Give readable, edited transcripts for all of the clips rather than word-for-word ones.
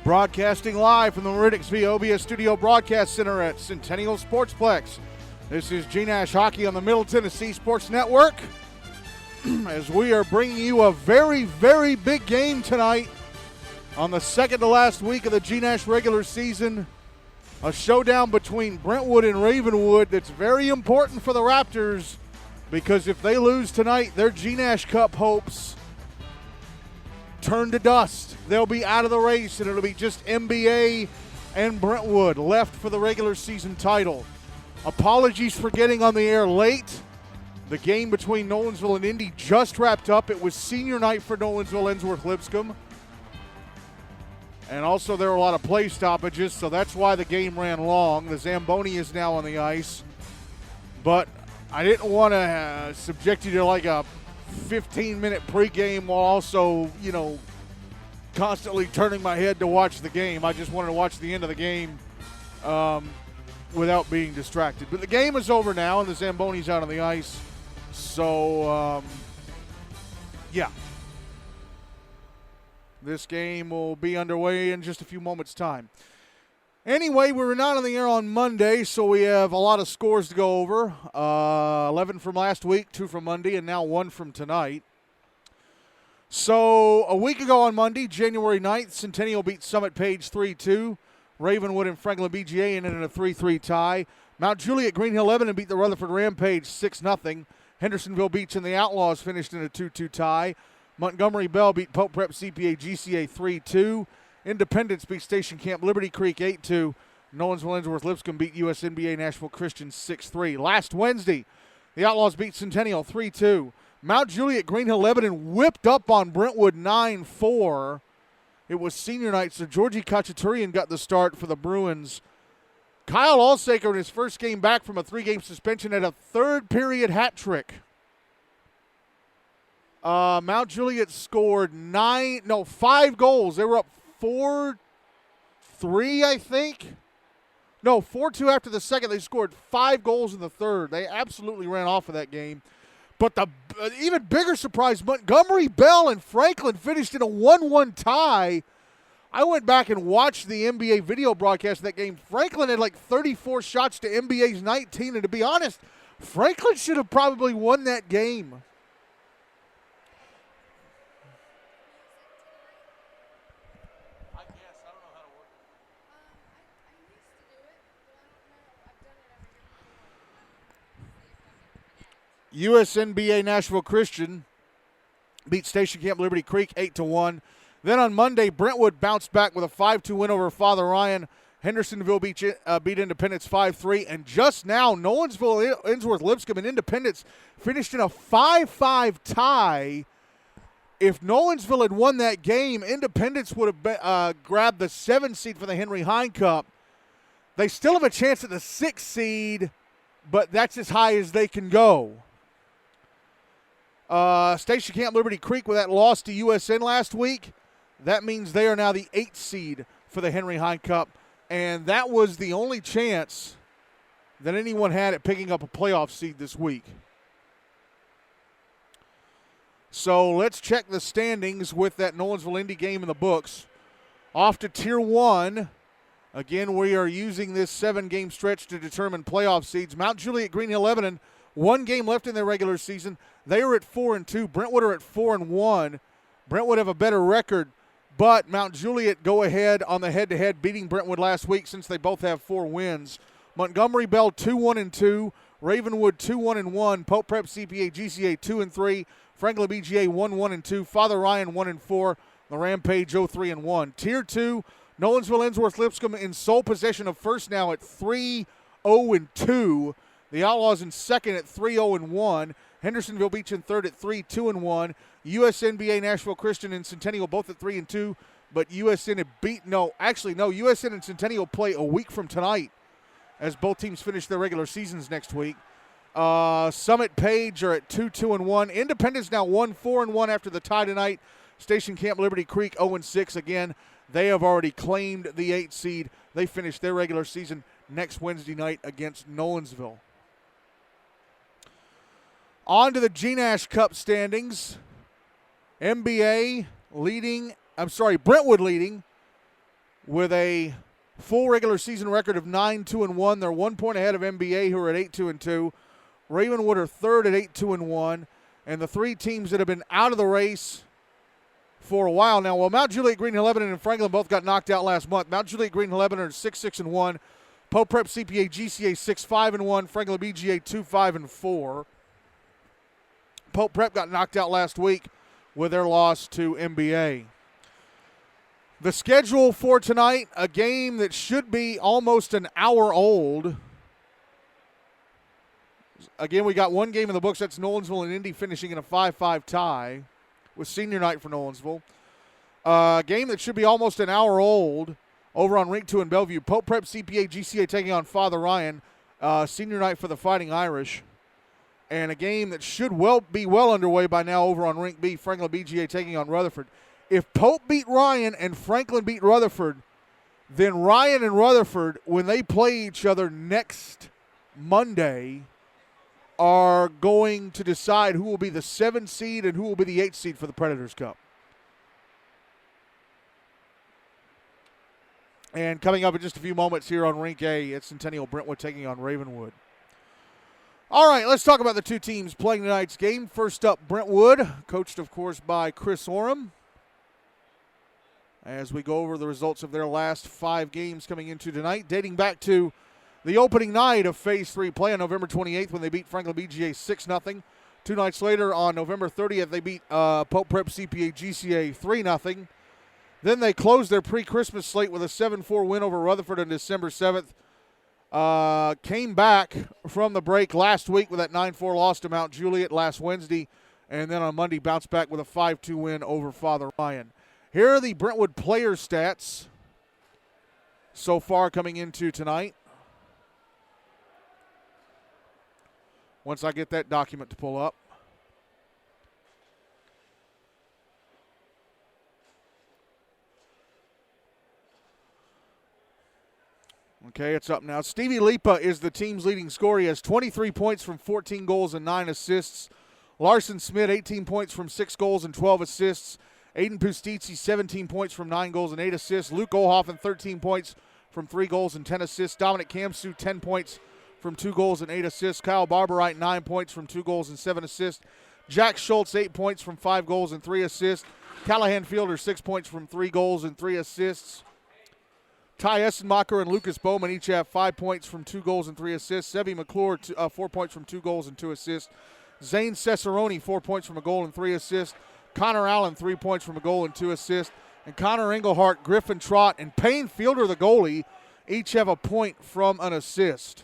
Broadcasting live from the Meridics v. OBS Studio Broadcast Center at Centennial Sportsplex. This is GNASH Hockey on the Middle Tennessee Sports Network. As we are bringing you a very, very big game tonight on the second to last week of the GNASH regular season. A showdown between Brentwood and Ravenwood that's very important for the Raptors, because if they lose tonight, their GNASH Cup hopes turn to dust. They'll be out of the race, and it'll be just MBA and Brentwood left for the regular season title. Apologies for getting on the air late. The game between Nolensville and Indy just wrapped up. It was senior night for Nolensville Ensworth Lipscomb. And also there were a lot of play stoppages, so that's why the game ran long. The Zamboni is now on the ice. But I didn't want to subject you to like a 15-minute pregame while also, constantly turning my head to watch the game. I just wanted to watch the end of the game without being distracted. But the game is over now, and the Zamboni's out on the ice. So, yeah. This game will be underway in just a few moments' time. Anyway, we were not on the air on Monday, so we have a lot of scores to go over. 11 from last week, 2 from Monday, and now 1 from tonight. So a week ago on Monday, January 9th, Centennial beat Summit Page 3-2. Ravenwood and Franklin BGA ended in a 3-3 tie. Mount Juliet Green Hill Lebanon beat the Rutherford Rampage 6-0. Hendersonville Beach and the Outlaws finished in a 2-2 tie. Montgomery Bell beat Pope Prep CPA GCA 3-2. Independence beat Station Camp Liberty Creek 8-2. Nolensville Ensworth Lipscomb beat USNBA Nashville Christian 6-3. Last Wednesday, the Outlaws beat Centennial 3-2. Mount Juliet Green Hill Lebanon whipped up on Brentwood 9-4. It was senior night, so Georgie Kachaturian got the start for the Bruins. Kyle Alsaker, in his first game back from a 3-game suspension, had a third-period hat trick. Mount Juliet scored 5 goals. They were up 4-3, I think. No, 4-2 after the second. They scored 5 goals in the third. They absolutely ran off of that game. But the even bigger surprise, Montgomery Bell and Franklin finished in a 1-1 tie. I went back and watched the NBA video broadcast of that game. Franklin had like 34 shots to NBA's 19, and to be honest, Franklin should have probably won that game. USNBA Nashville Christian beat Station Camp Liberty Creek 8-1. Then on Monday, Brentwood bounced back with a 5-2 win over Father Ryan. Hendersonville beat Independence 5-3. And just now, Nolensville, Ensworth Lipscomb, and Independence finished in a 5-5 tie. If Nolensville had won that game, Independence would have grabbed the 7th seed for the Henry Hine Cup. They still have a chance at the 6th seed, but that's as high as they can go. Station Camp Liberty Creek, with that loss to USN last week, that means they are now the 8th seed for the Henry Hine Cup, and that was the only chance that anyone had at picking up a playoff seed this week. So let's check the standings with that Nolensville Indy game in the books. Off to Tier 1. Again, we are using this 7-game stretch to determine playoff seeds. Mount Juliet Green Hill Lebanon, 1 game left in their regular season. They are at 4-2. Brentwood are at 4-1. Brentwood have a better record, but Mount Juliet go ahead on the head-to-head, beating Brentwood last week since they both have 4 wins. Montgomery Bell 2-1-2. Ravenwood 2-1-1. Pope Prep CPA GCA 2-3. Franklin BGA 1-1-2. Father Ryan 1-4. The Rampage 0-3-1. Tier 2, Nolensville Ensworth Lipscomb in sole possession of first now at 3-0-2. The Outlaws in second at 3-0-1. Hendersonville Beach in third at 3-2-1. USNBA Nashville Christian and Centennial both at 3-2. But USN USN and Centennial play a week from tonight as both teams finish their regular seasons next week. Summit Page are at 2-2-1. Independence now 1-4-1 after the tie tonight. Station Camp Liberty Creek 0-6 again. They have already claimed the 8th seed. They finish their regular season next Wednesday night against Nolensville. On to the GNASH Cup standings. Brentwood leading with a full regular season record of 9-2-1. They're 1 point ahead of MBA, who are at 8-2-2. Ravenwood are third at 8-2-1. And the three teams that have been out of the race for a while now. Well, Mount Juliet, Green Hill Lebanon, and Franklin both got knocked out last month. Mount Juliet, Green Hill Lebanon are 6-6-1. Pope Prep CPA GCA 6-5-1. Franklin BGA 2-5-4. Pope Prep got knocked out last week with their loss to MBA. The schedule for tonight, a game that should be almost an hour old. Again, we got one game in the books. That's Nolensville and Indy finishing in a 5-5 tie with senior night for Nolensville. A game that should be almost an hour old over on Rink 2 in Bellevue. Pope Prep CPA GCA taking on Father Ryan. Senior night for the Fighting Irish. And a game that should be well underway by now over on Rink B. Franklin BGA taking on Rutherford. If Pope beat Ryan and Franklin beat Rutherford, then Ryan and Rutherford, when they play each other next Monday, are going to decide who will be the 7 seed and who will be the 8 seed for the Predators Cup. And coming up in just a few moments here on Rink A, it's Centennial Brentwood taking on Ravenwood. All right, let's talk about the two teams playing tonight's game. First up, Brentwood, coached, of course, by Chris Oram. As we go over the results of their last 5 games coming into tonight, dating back to the opening night of Phase 3 play on November 28th when they beat Franklin BGA 6-0. 2 nights later on November 30th, they beat Pope Prep CPA GCA 3-0. Then they closed their pre-Christmas slate with a 7-4 win over Rutherford on December 7th. Came back from the break last week with that 9-4 loss to Mount Juliet last Wednesday. And then on Monday bounced back with a 5-2 win over Father Ryan. Here are the Brentwood player stats so far coming into tonight. Once I get that document to pull up. Okay, it's up now. Stevie Lipa is the team's leading scorer. He has 23 points from 14 goals and 9 assists. Larson Smith, 18 points from 6 goals and 12 assists. Aiden Pustizzi, 17 points from 9 goals and 8 assists. Luke Olhoffen, 13 points from 3 goals and 10 assists. Dominic Kamsu, 10 points from 2 goals and 8 assists. Kyle Barberite, 9 points from 2 goals and 7 assists. Jack Schultz, 8 points from 5 goals and 3 assists. Callahan Fielder, 6 points from 3 goals and 3 assists. Ty Essenmacher and Lucas Bowman each have 5 points from 2 goals and 3 assists. Sevi McClure, 4 points from 2 goals and 2 assists. Zane Cesaroni, 4 points from a goal and 3 assists. Connor Allen, 3 points from a goal and 2 assists. And Connor Engelhart, Griffin Trott, and Payne Fielder, the goalie, each have a point from an assist.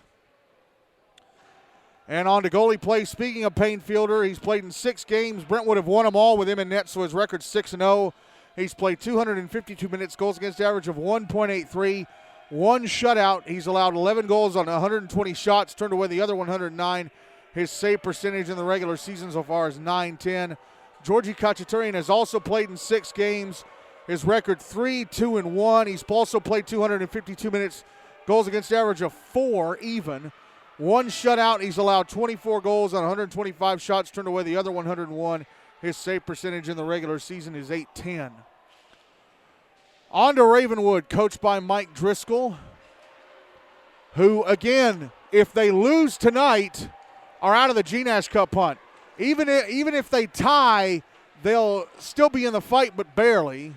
And on to goalie play. Speaking of Payne Fielder, he's played in 6 games. Brentwood have won them all with him in net, so his record's 6-0. He's played 252 minutes, goals against average of 1.83, 1 shutout. He's allowed 11 goals on 120 shots, turned away the other 109. His save percentage in the regular season so far is .910. Georgi Khachaturian has also played in 6 games. His record 3-2-1. He's also played 252 minutes, goals against average of 4 even. 1 shutout. He's allowed 24 goals on 125 shots, turned away the other 101. His save percentage in the regular season is .810. On to Ravenwood, coached by Mike Driscoll, who, again, if they lose tonight, are out of the GNASH Cup hunt. Even if they tie, they'll still be in the fight, but barely.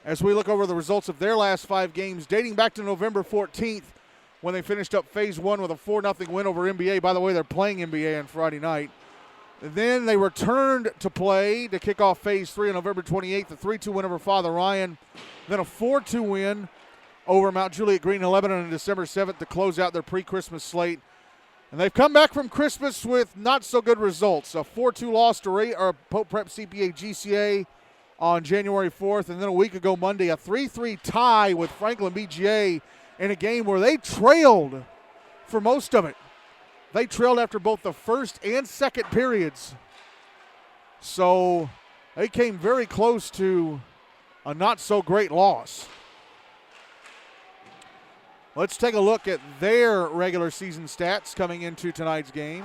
As we look over the results of their last 5 games, dating back to November 14th, when they finished up Phase 1 with a 4-0 win over MBA. By the way, they're playing MBA on Friday night. Then they returned to play to kick off Phase 3 on November 28th, a 3-2 win over Father Ryan. Then a 4-2 win over Mount Juliet Green Hill Lebanon on December 7th to close out their pre-Christmas slate. And they've come back from Christmas with not-so-good results. A 4-2 loss to Pope Prep CPA GCA on January 4th. And then a week ago Monday, a 3-3 tie with Franklin BGA in a game where they trailed for most of it. They trailed after both the first and second periods. So they came very close to a not-so-great loss. Let's take a look at their regular season stats coming into tonight's game.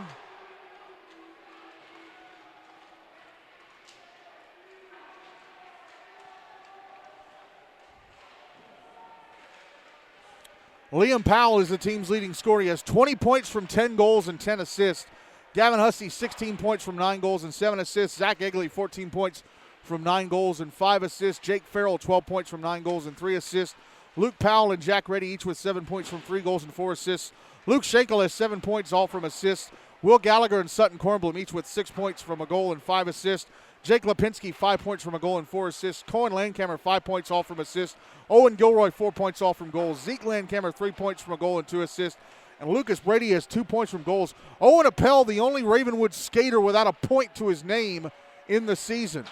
Liam Powell is the team's leading scorer. He has 20 points from 10 goals and 10 assists. Gavin Hussey, 16 points from 9 goals and 7 assists. Zach Egley, 14 points from 9 goals and 5 assists. Jake Farrell, 12 points from 9 goals and 3 assists. Luke Powell and Jack Reddy each with 7 points from 3 goals and 4 assists. Luke Schenkel has 7 points, all from assists. Will Gallagher and Sutton Kornblum each with 6 points from a goal and 5 assists. Jake Lipinski, 5 points from a goal and 4 assists. Cohen Landcamer, 5 points, all from assists. Owen Gilroy, 4 points, all from goals. Zeke Landcamer, 3 points from a goal and 2 assists. And Lucas Brady has 2 points from goals. Owen Appel, the only Ravenwood skater without a point to his name in the season.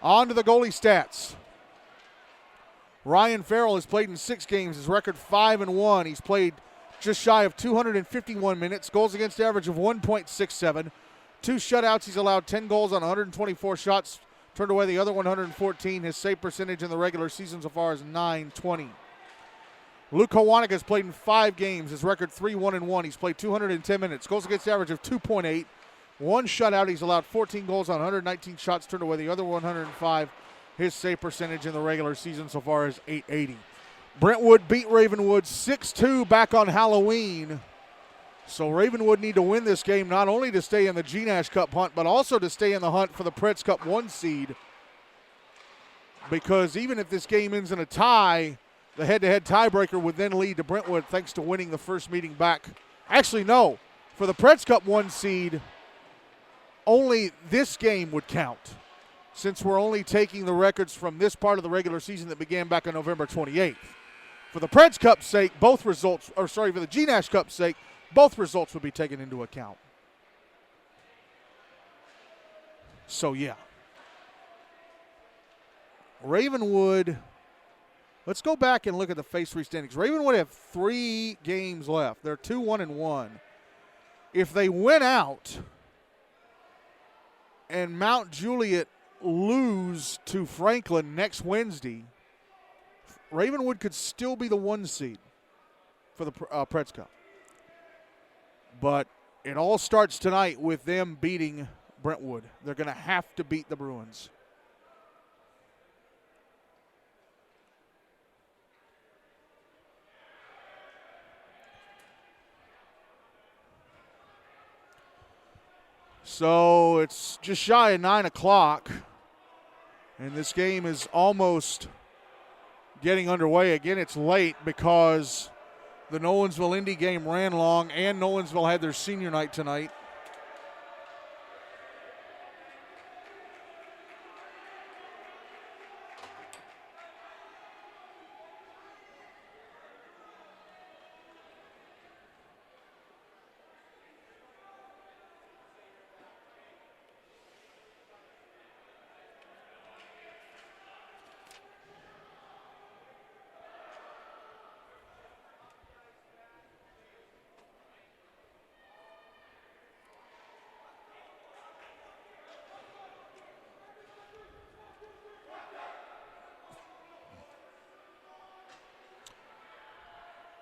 On to the goalie stats. Ryan Farrell has played in 6 games. His record 5-1. He's played just shy of 251 minutes. Goals against average of 1.67. 2 shutouts. He's allowed 10 goals on 124 shots. Turned away the other 114. His save percentage in the regular season so far is .920. Luke Kowanek has played in 5 games. His record 3-1-1. He's played 210 minutes. Goals against average of 2.8. 1 shutout. He's allowed 14 goals on 119 shots. Turned away the other 105. His save percentage in the regular season so far is .880. Brentwood beat Ravenwood 6-2 back on Halloween. So Ravenwood need to win this game not only to stay in the GNASH Cup hunt, but also to stay in the hunt for the Preds Cup 1 seed. Because even if this game ends in a tie, the head-to-head tiebreaker would then lead to Brentwood thanks to winning the first meeting back. Actually, no. For the Preds Cup 1 seed, only this game would count, since we're only taking the records from this part of the regular season that began back on November 28th. For the Preds Cup's sake, for the GNASH Cup's sake, both results would be taken into account. So, yeah. Ravenwood, let's go back and look at the phase 3 standings. Ravenwood have 3 games left. They're 2-1-1. If they win out and Mount Juliet lose to Franklin next Wednesday, Ravenwood could still be the 1 seed for the Preds Cup. But it all starts tonight with them beating Brentwood. They're going to have to beat the Bruins. So it's just shy of 9 o'clock, and this game is almost getting underway. Again, it's late because the Nolensville Indy game ran long, and Nolensville had their senior night tonight.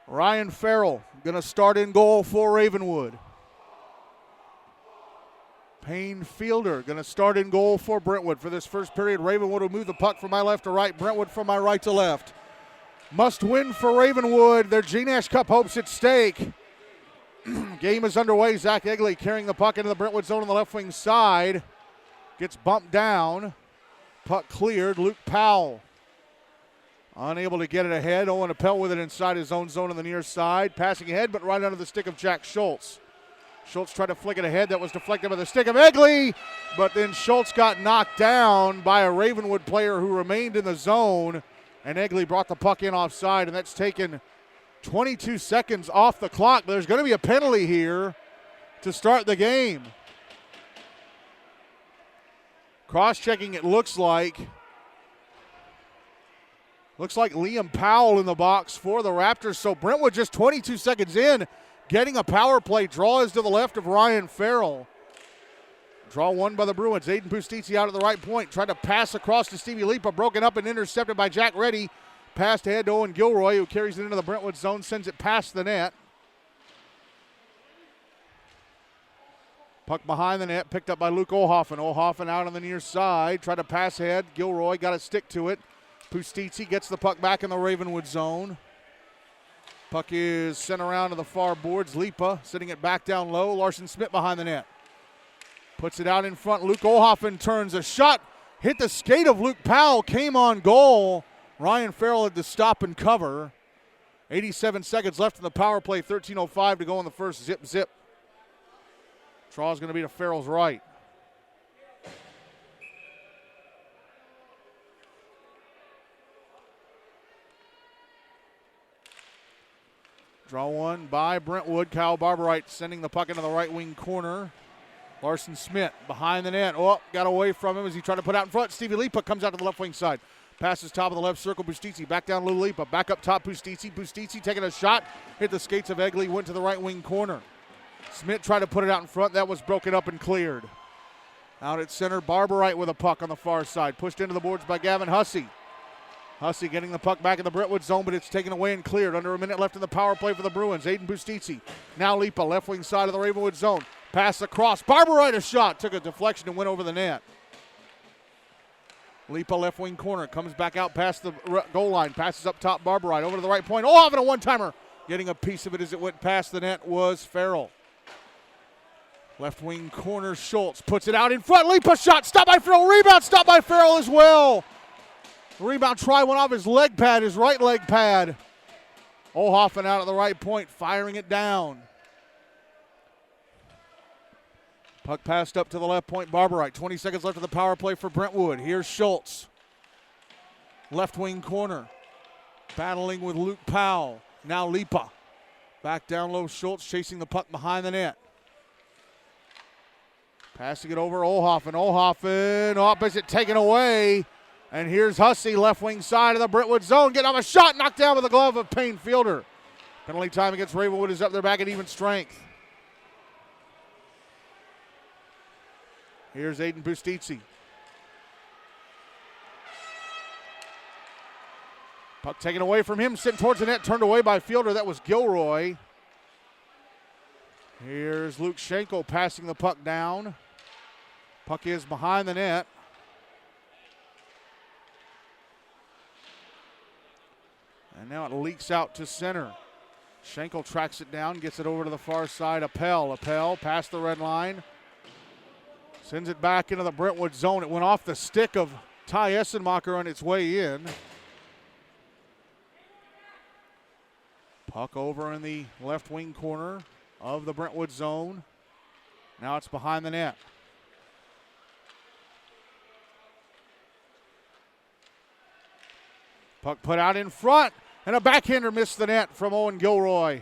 Ryan Farrell going to start in goal for Ravenwood. Payne Fielder going to start in goal for Brentwood. For this first period, Ravenwood will move the puck from my left to right, Brentwood from my right to left. Must win for Ravenwood. Their GNASH Cup hopes at stake. Game is underway. Zach Egley carrying the puck into the Brentwood zone on the left wing side. Gets bumped down. Puck cleared. Luke Powell unable to get it ahead. Owen Appel with it inside his own zone on the near side. Passing ahead, but right under the stick of Jack Schultz. Schultz tried to flick it ahead. That was deflected by the stick of Egley. But then Schultz got knocked down by a Ravenwood player who remained in the zone. And Egley brought the puck in offside. And that's taken 22 seconds off the clock. But there's going to be a penalty here to start the game. Cross-checking, it looks like. Looks like Liam Powell in the box for the Raptors. So Brentwood just 22 seconds in, getting a power play. Draw is to the left of Ryan Farrell. Draw won by the Bruins. Aiden Pustizzi out at the right point. Tried to pass across to Stevie Lipa. Broken up and intercepted by Jack Reddy. Passed ahead to Owen Gilroy, who carries it into the Brentwood zone, sends it past the net. Puck behind the net, picked up by Luke Olhoffen. Olhoffen out on the near side. Tried to pass ahead. Gilroy got a stick to it. Pustizzi gets the puck back in the Ravenwood zone. Puck is sent around to the far boards. Lipa sitting it back down low. Larson Smith behind the net. Puts it out in front. Luke Olhoffen turns a shot. Hit the skate of Luke Powell. Came on goal. Ryan Farrell had to stop and cover. 87 seconds left in the power play. 13:05 to go in the first. Zip, zip. Traw's going to be to Farrell's right. Draw one by Brentwood. Kyle Barberite sending the puck into the right wing corner. Larson Smith behind the net. Oh, got away from him as he tried to put out in front. Stevie Lipa comes out to the left wing side. Passes top of the left circle. Bustisi back down Lou Lipa. Back up top Bustisi. Bustisi taking a shot. Hit the skates of Egley. Went to the right wing corner. Smith tried to put it out in front. That was broken up and cleared. Out at center, Barberite with a puck on the far side. Pushed into the boards by Gavin Hussey. Hussey getting the puck back in the Brentwood zone, but it's taken away and cleared. Under a minute left in the power play for the Bruins. Aiden Bustisi. Now Lipa, left wing side of the Ravenwood zone. Pass across. Barberite a shot. Took a deflection and went over the net. Lipa left wing corner. Comes back out past the goal line. Passes up top. Barberite over to the right point. Oh, having a one-timer. Getting a piece of it as it went past the net was Farrell. Left wing corner. Schultz puts it out in front. Lipa shot. Stopped by Farrell. Rebound. Stopped by Farrell as well. Rebound try went off his leg pad, his right leg pad. Olhoffen out at the right point, firing it down. Puck passed up to the left point, Barberite. 20 seconds left of the power play for Brentwood. Here's Schultz. Left wing corner. Battling with Luke Powell. Now Lipa. Back down low, Schultz chasing the puck behind the net. Passing it over Olhoffen. Olhoffen, opposite taken away. And here's Hussey, left wing side of the Brentwood zone. Getting off a shot, knocked down with the glove of Payne Fielder. Penalty time against Ravenwood is up there back at even strength. Here's Aiden Bustisi. Puck taken away from him, sitting towards the net, turned away by Fielder. That was Gilroy. Here's Luke Schenkel passing the puck down. Puck is behind the net. And now it leaks out to center. Schenkel tracks it down, gets it over to the far side. Appel past the red line. Sends it back into the Brentwood zone. It went off the stick of Ty Essenmacher on its way in. Puck over in the left wing corner of the Brentwood zone. Now it's behind the net. Puck put out in front. And a backhander missed the net from Owen Gilroy.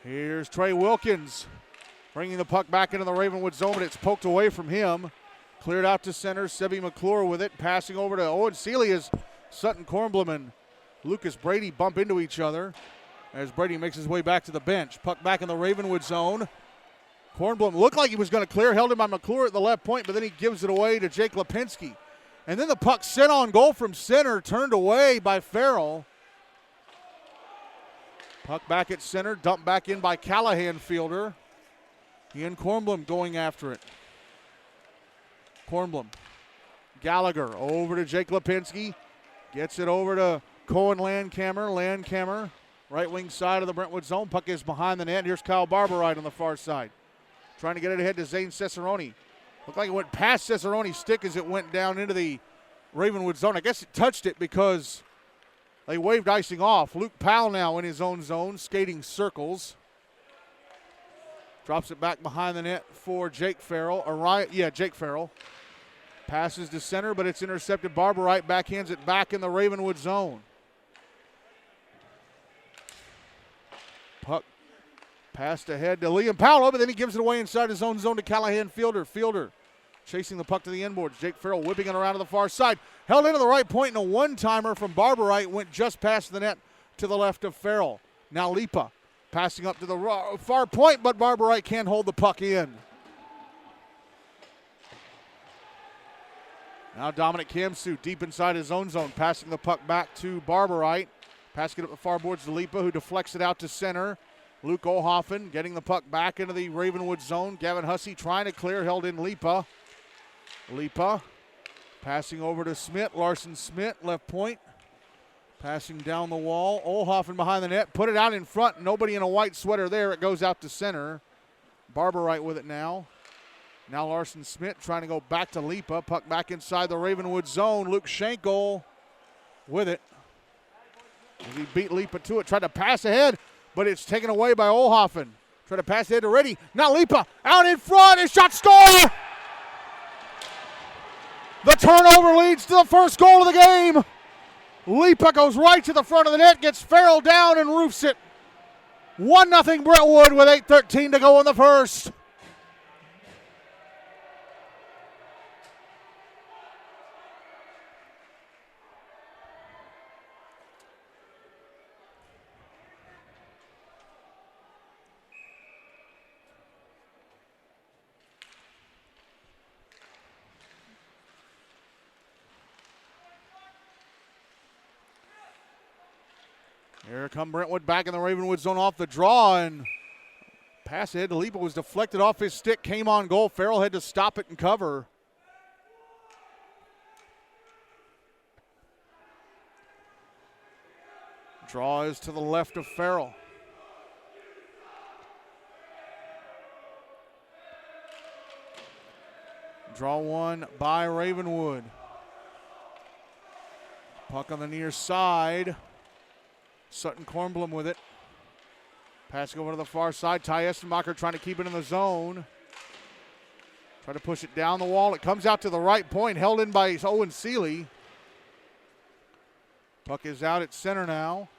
Here's Trey Wilkins bringing the puck back into the Ravenwood zone, but it's poked away from him. Cleared out to center. Sebi McClure with it. Passing over to Owen Seeley as Sutton Kornblum and Lucas Brady bump into each other as Brady makes his way back to the bench. Puck back in the Ravenwood zone. Kornblum looked like he was going to clear. Held him by McClure at the left point, but then he gives it away to Jake Lipinski. And then the puck sent on goal from center, turned away by Farrell. Puck back at center, dumped back in by Callahan Fielder. Ian Kornblum going after it. Kornblum. Gallagher over to Jake Lipinski. Gets it over to Cohen Landcamer. Landcamer, right wing side of the Brentwood zone. Puck is behind the net. Here's Kyle Barberite on the far side. Trying to get it ahead to Zane Cesaroni. Looked like it went past Cesaroni's stick as it went down into the Ravenwood zone. I guess it touched it because they waved icing off. Luke Powell now in his own zone, skating circles. Drops it back behind the net for Jake Farrell. Jake Farrell. Passes to center, but it's intercepted. Barberite backhands it back in the Ravenwood zone. Puck passed ahead to Liam Powell, but then he gives it away inside his own zone to Callahan Fielder. Fielder chasing the puck to the inboards. Jake Farrell whipping it around to the far side. Held into the right point, and a one-timer from Barberite went just past the net to the left of Farrell. Now Lipa passing up to the far point, but Barberite can't hold the puck in. Now Dominic Kamsu deep inside his own zone, passing the puck back to Barberite. Passing it up the far boards to Lipa, who deflects it out to center. Luke Olhoffen getting the puck back into the Ravenwood zone. Gavin Hussey trying to clear, held in Lipa. Lipa passing over to Smith. Larson Smith, left point. Passing down the wall. Olhoffen behind the net. Put it out in front. Nobody in a white sweater there. It goes out to center. Barber right with it now. Now Larson Smith trying to go back to Lipa. Puck back inside the Ravenwood zone. Luke Schenkel with it. As he beat Lipa to it. Tried to pass ahead, but it's taken away by Olhoffen. Tried to pass ahead to Reddy. Now Lipa out in front. His shot, score! The turnover leads to the first goal of the game. Lipa goes right to the front of the net, gets Farrell down and roofs it. 1-0 Brentwood with 8:13 to go in the first. Here come Brentwood back in the Ravenwood zone off the draw, and pass ahead to Lipa was deflected off his stick, came on goal. Farrell had to stop it and cover. Draw is to the left of Farrell. Draw one by Ravenwood. Puck on the near side. Sutton Kornblum with it. Passing over to the far side. Ty Estenbacher trying to keep it in the zone. Try to push it down the wall. It comes out to the right point, held in by Owen Seeley. Puck is out at center now.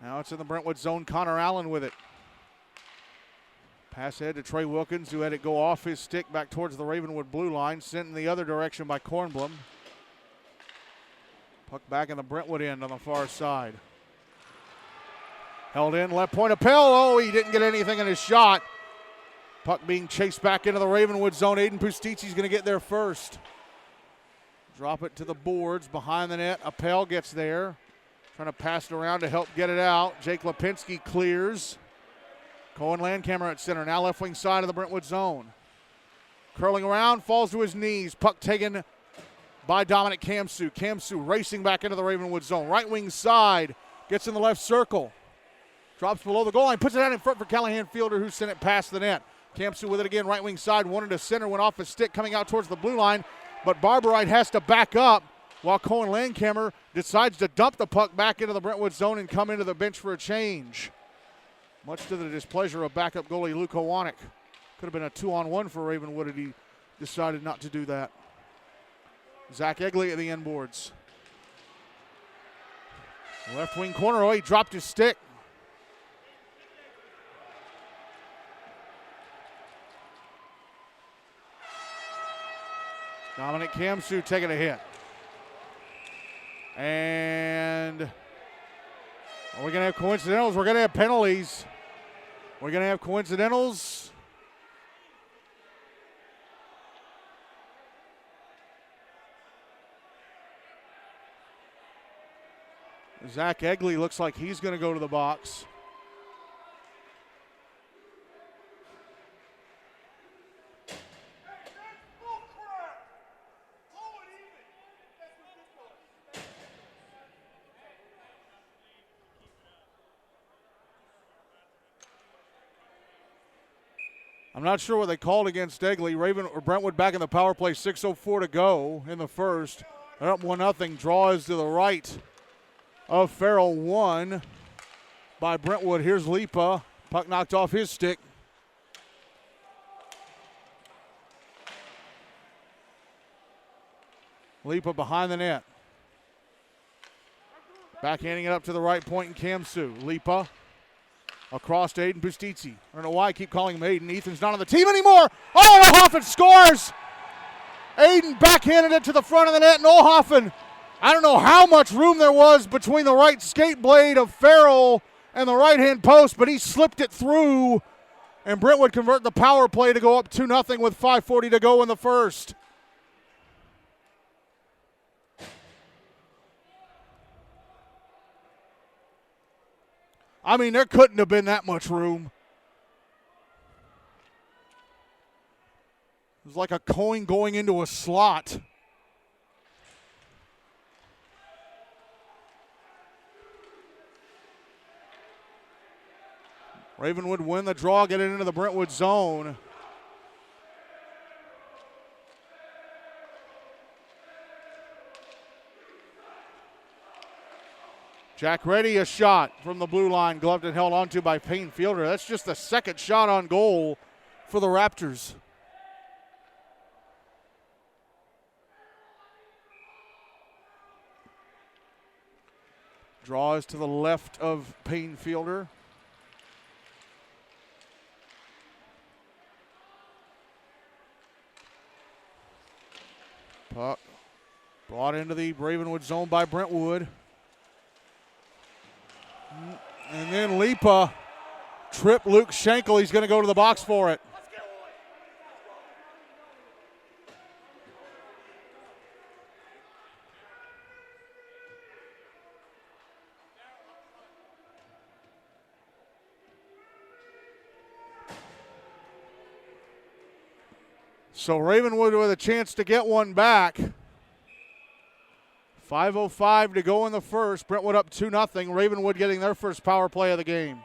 Now it's in the Brentwood zone. Connor Allen with it. Pass ahead to Trey Wilkins, who had it go off his stick back towards the Ravenwood blue line. Sent in the other direction by Kornblum. Puck back in the Brentwood end on the far side. Held in, left point of Pell. Oh, he didn't get anything in his shot. Puck being chased back into the Ravenwood zone. Aiden Pustici's going to get there first. Drop it to the boards behind the net. Appel gets there. Trying to pass it around to help get it out. Jake Lipinski clears. Cohen Landcamer at center, now left wing side of the Brentwood zone. Curling around, falls to his knees. Puck taken by Dominic Kamsu. Kamsu racing back into the Ravenwood zone. Right wing side, gets in the left circle. Drops below the goal line, puts it out in front for Callahan Fielder, who sent it past the net. Kamsu with it again, right wing side, wanted to center, went off his stick, coming out towards the blue line. But Barberite has to back up while Cohen Landcamer decides to dump the puck back into the Brentwood zone and come into the bench for a change. Much to the displeasure of backup goalie Luke Owanek. Could have been a 2-on-1 for Ravenwood if he decided not to do that. Zach Egley at the end boards. Left wing corner, oh, he dropped his stick. Dominic Kamsu taking a hit. And are we going to have coincidentals? We're going to have penalties. We're going to have coincidentals. Zach Egley looks like he's going to go to the box. I'm not sure what they called against Egley. Brentwood back in the power play, 6:04 to go in the first. They're up 1-0. Draw is to the right of Farrell, won by Brentwood. Here's Lipa. Puck knocked off his stick. Lipa behind the net. Backhanding it up to the right point in Kamsu. Lipa across to Aiden Bustici. I don't know why I keep calling him Aiden. Ethan's not on the team anymore. Oh, Olhoffen scores! Aiden backhanded it to the front of the net, and Olhoffen, I don't know how much room there was between the right skate blade of Farrell and the right-hand post, but he slipped it through, and Brentwood convert the power play to go up 2-0 with 5:40 to go in the first. I mean, there couldn't have been that much room. was like a coin going into a slot. Ravenwood win the draw, get it into the Brentwood zone. Jack Reddy, a shot from the blue line, gloved and held onto by Payne Fielder. That's just the second shot on goal for the Raptors. Draw is to the left of Payne Fielder. Puck brought into the Ravenwood zone by Brentwood. And then Lipa tripped Luke Schenkel. He's going to go to the box for it. So Ravenwood with a chance to get one back. 5:05 to go in the first. Brentwood up 2-0. Ravenwood getting their first power play of the game.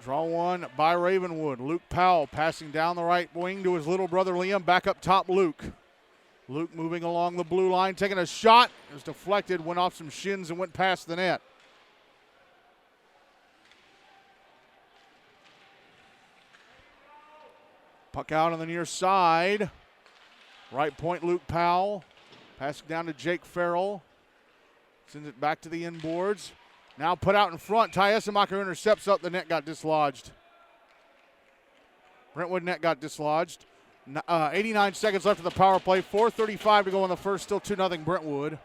Draw one by Ravenwood. Luke Powell passing down the right wing to his little brother Liam. Back up top, Luke. Luke moving along the blue line, taking a shot. It was deflected, went off some shins and went past the net. Puck out on the near side. Right point, Luke Powell. Passing down to Jake Farrell. Sends it back to the inboards. Now put out in front. Ty Essemacher intercepts up. The net got dislodged. Brentwood net got dislodged. 89 seconds left of the power play. 4:35 to go in the first. Still 2-0 Brentwood.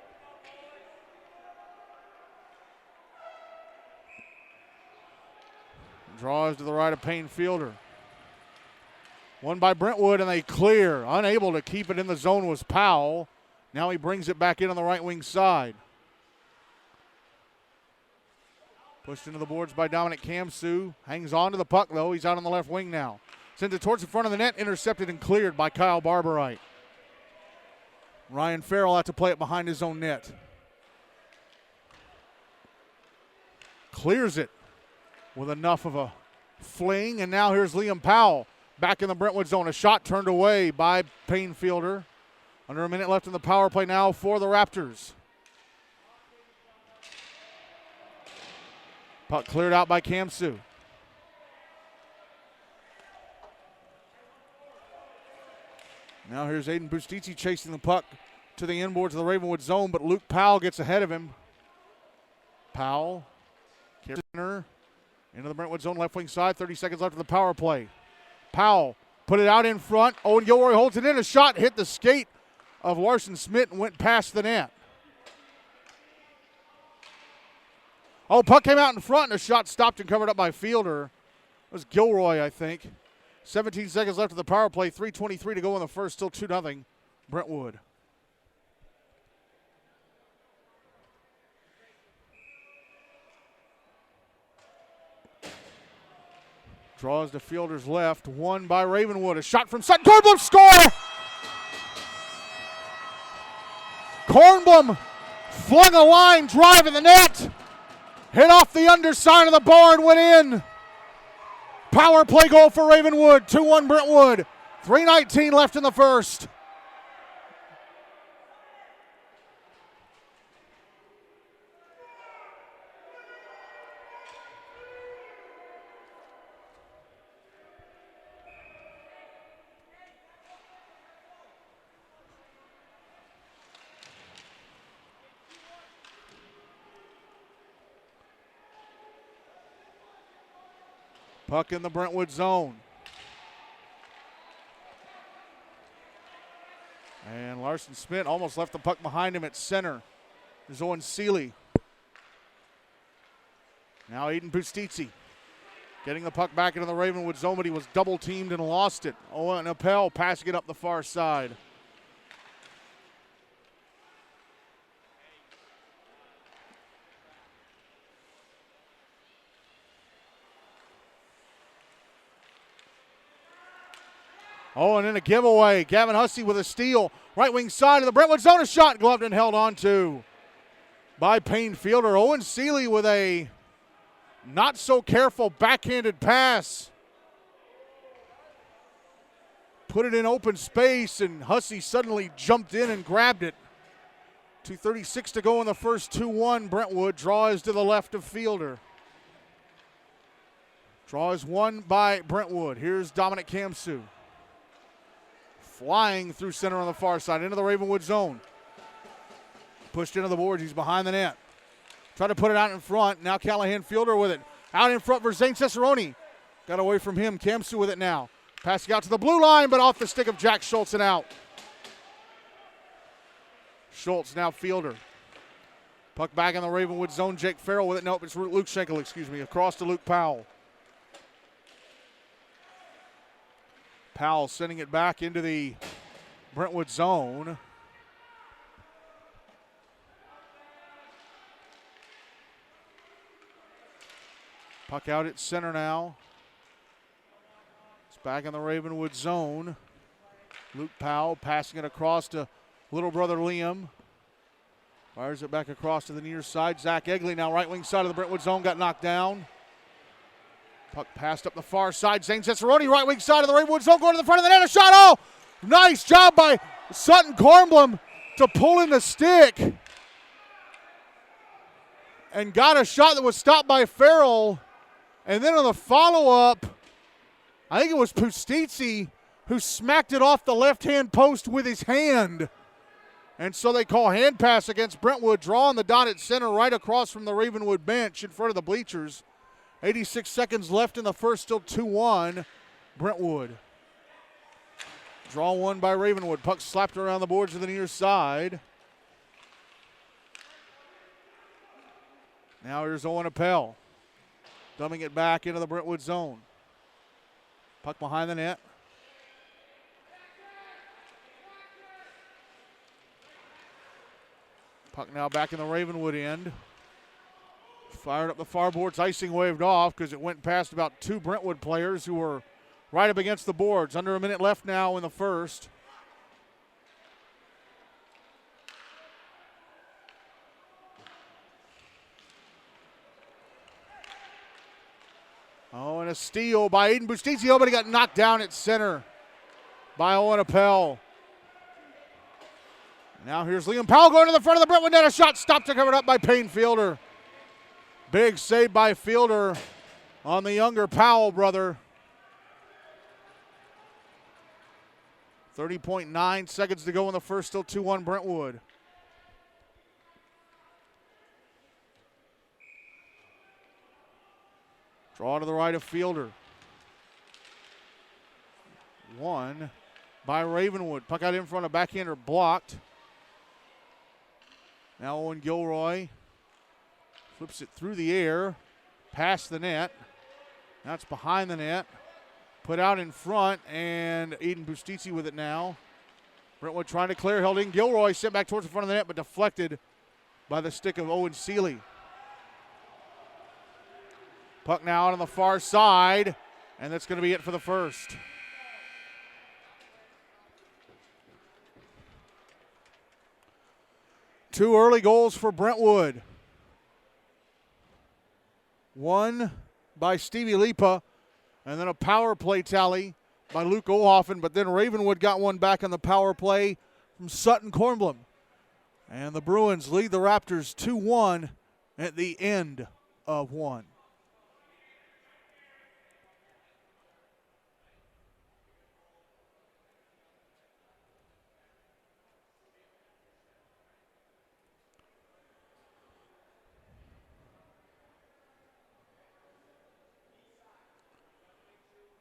Draws to the right of Payne Fielder. One by Brentwood, and they clear. Unable to keep it in the zone was Powell. Now he brings it back in on the right wing side. Pushed into the boards by Dominic Kamsu. Hangs on to the puck, though. He's out on the left wing now. Sends it towards the front of the net. Intercepted and cleared by Kyle Barberite. Ryan Farrell had to play it behind his own net. Clears it with enough of a fling, and now here's Liam Powell. Back in the Brentwood zone. A shot turned away by Payne Fielder. Under a minute left in the power play now for the Raptors. Puck cleared out by Kamsu. Now here's Aiden Bustiti chasing the puck to the inboards of the Ravenwood zone, but Luke Powell gets ahead of him. Powell, center, into the Brentwood zone, left wing side. 30 seconds left of the power play. Powell put it out in front. Owen Gilroy holds it in. A shot hit the skate of Larson Smith and went past the net. Oh, puck came out in front, and a shot stopped and covered up by Fielder. It was Gilroy, I think. 17 seconds left of the power play. 3:23 to go in the first. Still 2-0 Brentwood. Draws to Fielder's left. One by Ravenwood. A shot from Sutton. Kornblum score! Kornblum flung a line drive in the net. Hit off the underside of the bar and went in. Power play goal for Ravenwood. 2-1 Brentwood. 3:19 left in the first. Puck in the Brentwood zone. And Larson Smith almost left the puck behind him at center. There's Owen Seeley. Now Aiden Bustiti getting the puck back into the Ravenwood zone, but he was double teamed and lost it. Owen Appel passing it up the far side. Oh, and then a giveaway. Gavin Hussey with a steal. Right wing side of the Brentwood zone. A shot gloved and held on to by Payne fielder. Owen Seeley with a not so careful backhanded pass. Put it in open space, and Hussey suddenly jumped in and grabbed it. 2:36 to go in the first. 2-1 Brentwood. Draw is to the left of fielder. Draw is won by Brentwood. Here's Dominic Kamsu. Flying through center on the far side into the Ravenwood zone. Pushed into the boards. He's behind the net. Try to put it out in front. Now Callahan fielder with it. Out in front for Zane Cicerone. Got away from him. Kamsu with it now. Passing out to the blue line, but off the stick of Jack Schultz and out. Schultz now fielder. Puck back in the Ravenwood zone. Jake Farrell with it. Nope, it's Luke Schenkel, across to Luke Powell. Powell sending it back into the Brentwood zone. Puck out at center now. It's back in the Ravenwood zone. Luke Powell passing it across to little brother Liam. Fires it back across to the near side. Zach Egley now right wing side of the Brentwood zone, got knocked down. Puck passed up the far side. Zane Cicerone, right wing side of the Ravenwood zone, going to the front of the net. A shot. Oh, nice job by Sutton Kornblum to pull in the stick. And got a shot that was stopped by Farrell. And then on the follow-up, I think it was Pustizzi who smacked it off the left-hand post with his hand. And so they call hand pass against Brentwood. Draw on the dot at center right across from the Ravenwood bench in front of the bleachers. 86 seconds left in the first, still 2-1 Brentwood. Draw one by Ravenwood. Puck slapped around the boards to the near side. Now here's Owen Appel. Dumping it back into the Brentwood zone. Puck behind the net. Puck now back in the Ravenwood end. Fired up the far boards, icing waved off because it went past about two Brentwood players who were right up against the boards. Under a minute left now in the first. Oh, and a steal by Aiden Bustizio, but he got knocked down at center by Owen Appel. Now here's Liam Powell going to the front of the Brentwood net. A shot stopped and covered up by Payne fielder. Big save by fielder on the younger Powell brother. 30.9 seconds to go in the first, still 2-1 Brentwood. Draw to the right of fielder. One by Ravenwood. Puck out in front of backhander blocked. Now Owen Gilroy flips it through the air, past the net. Now it's behind the net. Put out in front, and Aiden Bustizzi with it now. Brentwood trying to clear, held in. Gilroy sent back towards the front of the net, but deflected by the stick of Owen Seeley. Puck now out on the far side, and that's going to be it for the first. Two early goals for Brentwood. One by Stevie Lipa, and then a power play tally by Luke Ohoffen, but then Ravenwood got one back on the power play from Sutton Kornblum. And the Bruins lead the Raptors 2-1 at the end of one.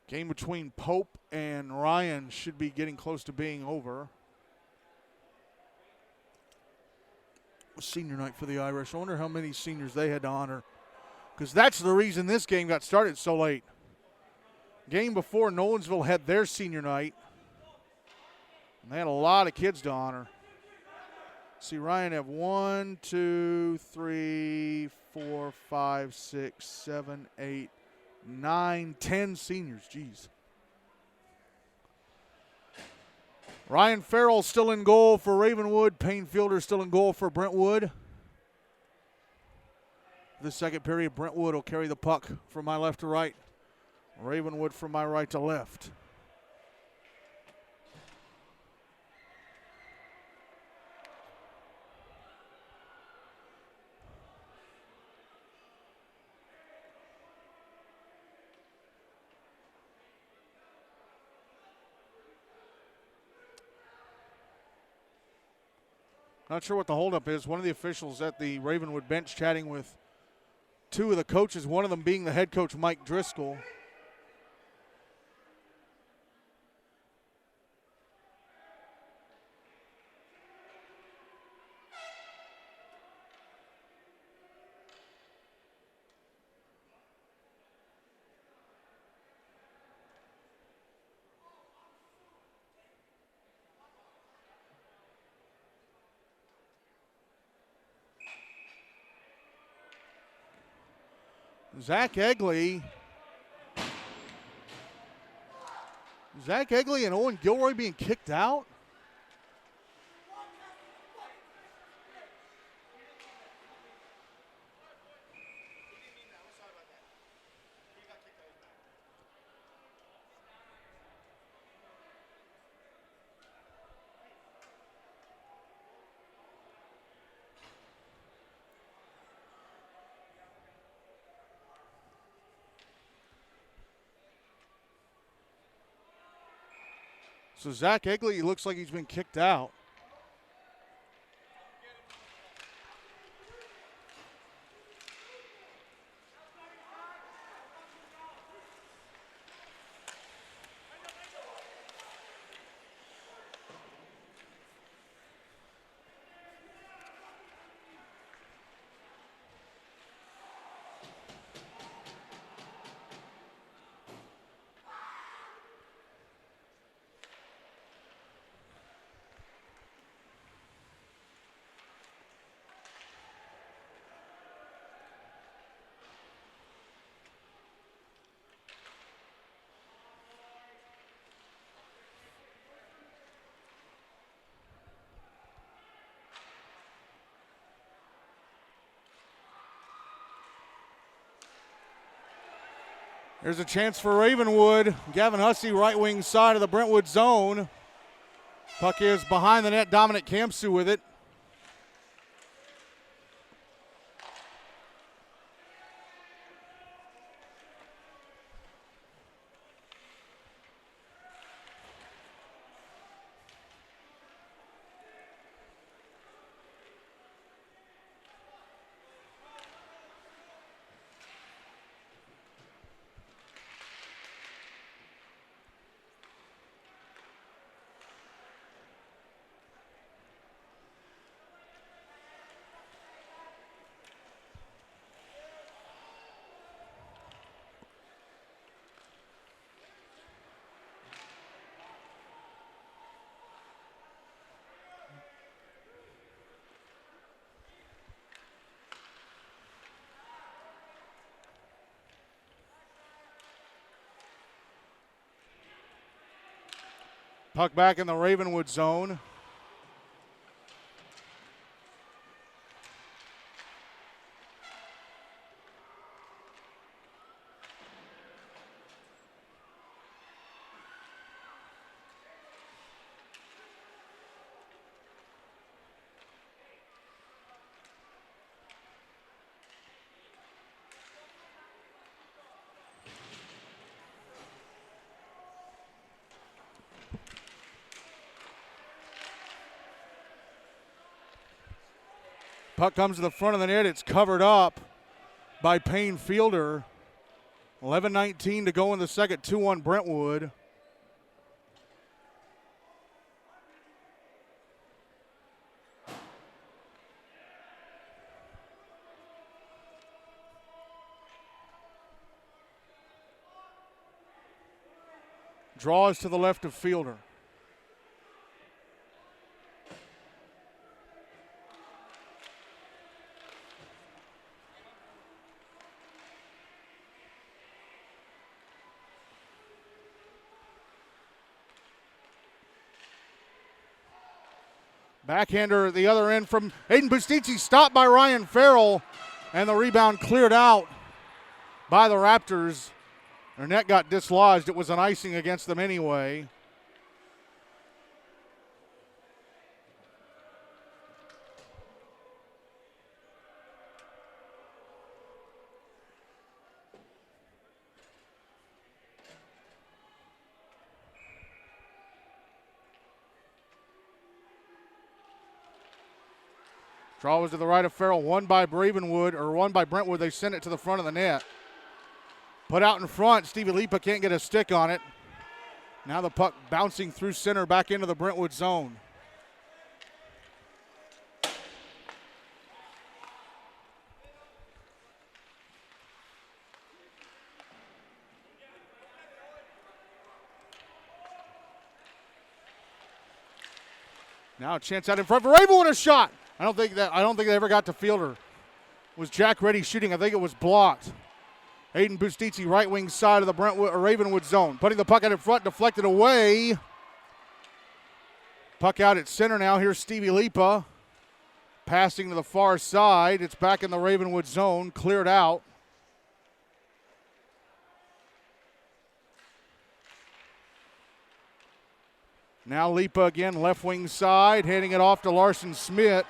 Game between Pope and Ryan should be getting close to being over. Senior night for the Irish. I wonder how many seniors they had to honor, because that's the reason this game got started so late. Game before, Nolensville had their senior night, and they had a lot of kids to honor. See, Ryan have 1, 2, 3, 4, 5, 6, 7, 8, 9, 10 seniors. Jeez. Ryan Farrell still in goal for Ravenwood. Payne Fielder still in goal for Brentwood. The second period, Brentwood will carry the puck from my left to right. Ravenwood from my right to left. Not sure what the holdup is. One of the officials at the Ravenwood bench chatting with two of the coaches, one of them being the head coach, Mike Driscoll. Zach Egley and Owen Gilroy being kicked out? So Zach Egley looks like he's been kicked out. There's a chance for Ravenwood. Gavin Hussey, right wing side of the Brentwood zone. Puck is behind the net. Dominic Campsu with it. Puck back in the Ravenwood zone. Puck comes to the front of the net. It's covered up by Payne Fielder. 11:19 to go in the second. 2-1 Brentwood. Draws to the left of Fielder. Backhander at the other end from Aiden Bustizzi, stopped by Ryan Farrell, and the rebound cleared out by the Raptors. Their net got dislodged. It was an icing against them anyway. Draw was to the right of Farrell, won by Ravenwood, or won by Brentwood. They sent it to the front of the net. Put out in front, Stevie Lipa can't get a stick on it. Now the puck bouncing through center back into the Brentwood zone. Now a chance out in front for Ravenwood, a shot. I don't think they ever got to fielder. It was Jack Reddy shooting. I think it was blocked. Aiden Bustizzi, right wing side of the Brentwood or Ravenwood zone. Putting the puck out in front, deflected away. Puck out at center now. Here's Stevie Lipa. Passing to the far side. It's back in the Ravenwood zone. Cleared out. Now Lipa again, left wing side, handing it off to Larson Smith.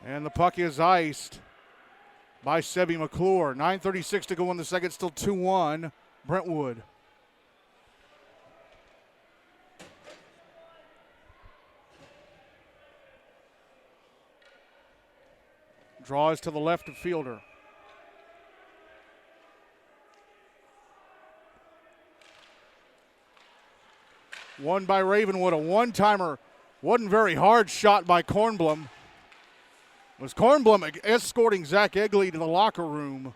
And the puck is iced by Sebi McClure. 9:36 to go in the second, still 2-1, Brentwood. Draws to the left of fielder. Won by Ravenwood, a one-timer. Wasn't very hard shot by Kornblum. It was Kornblum escorting Zach Egley to the locker room.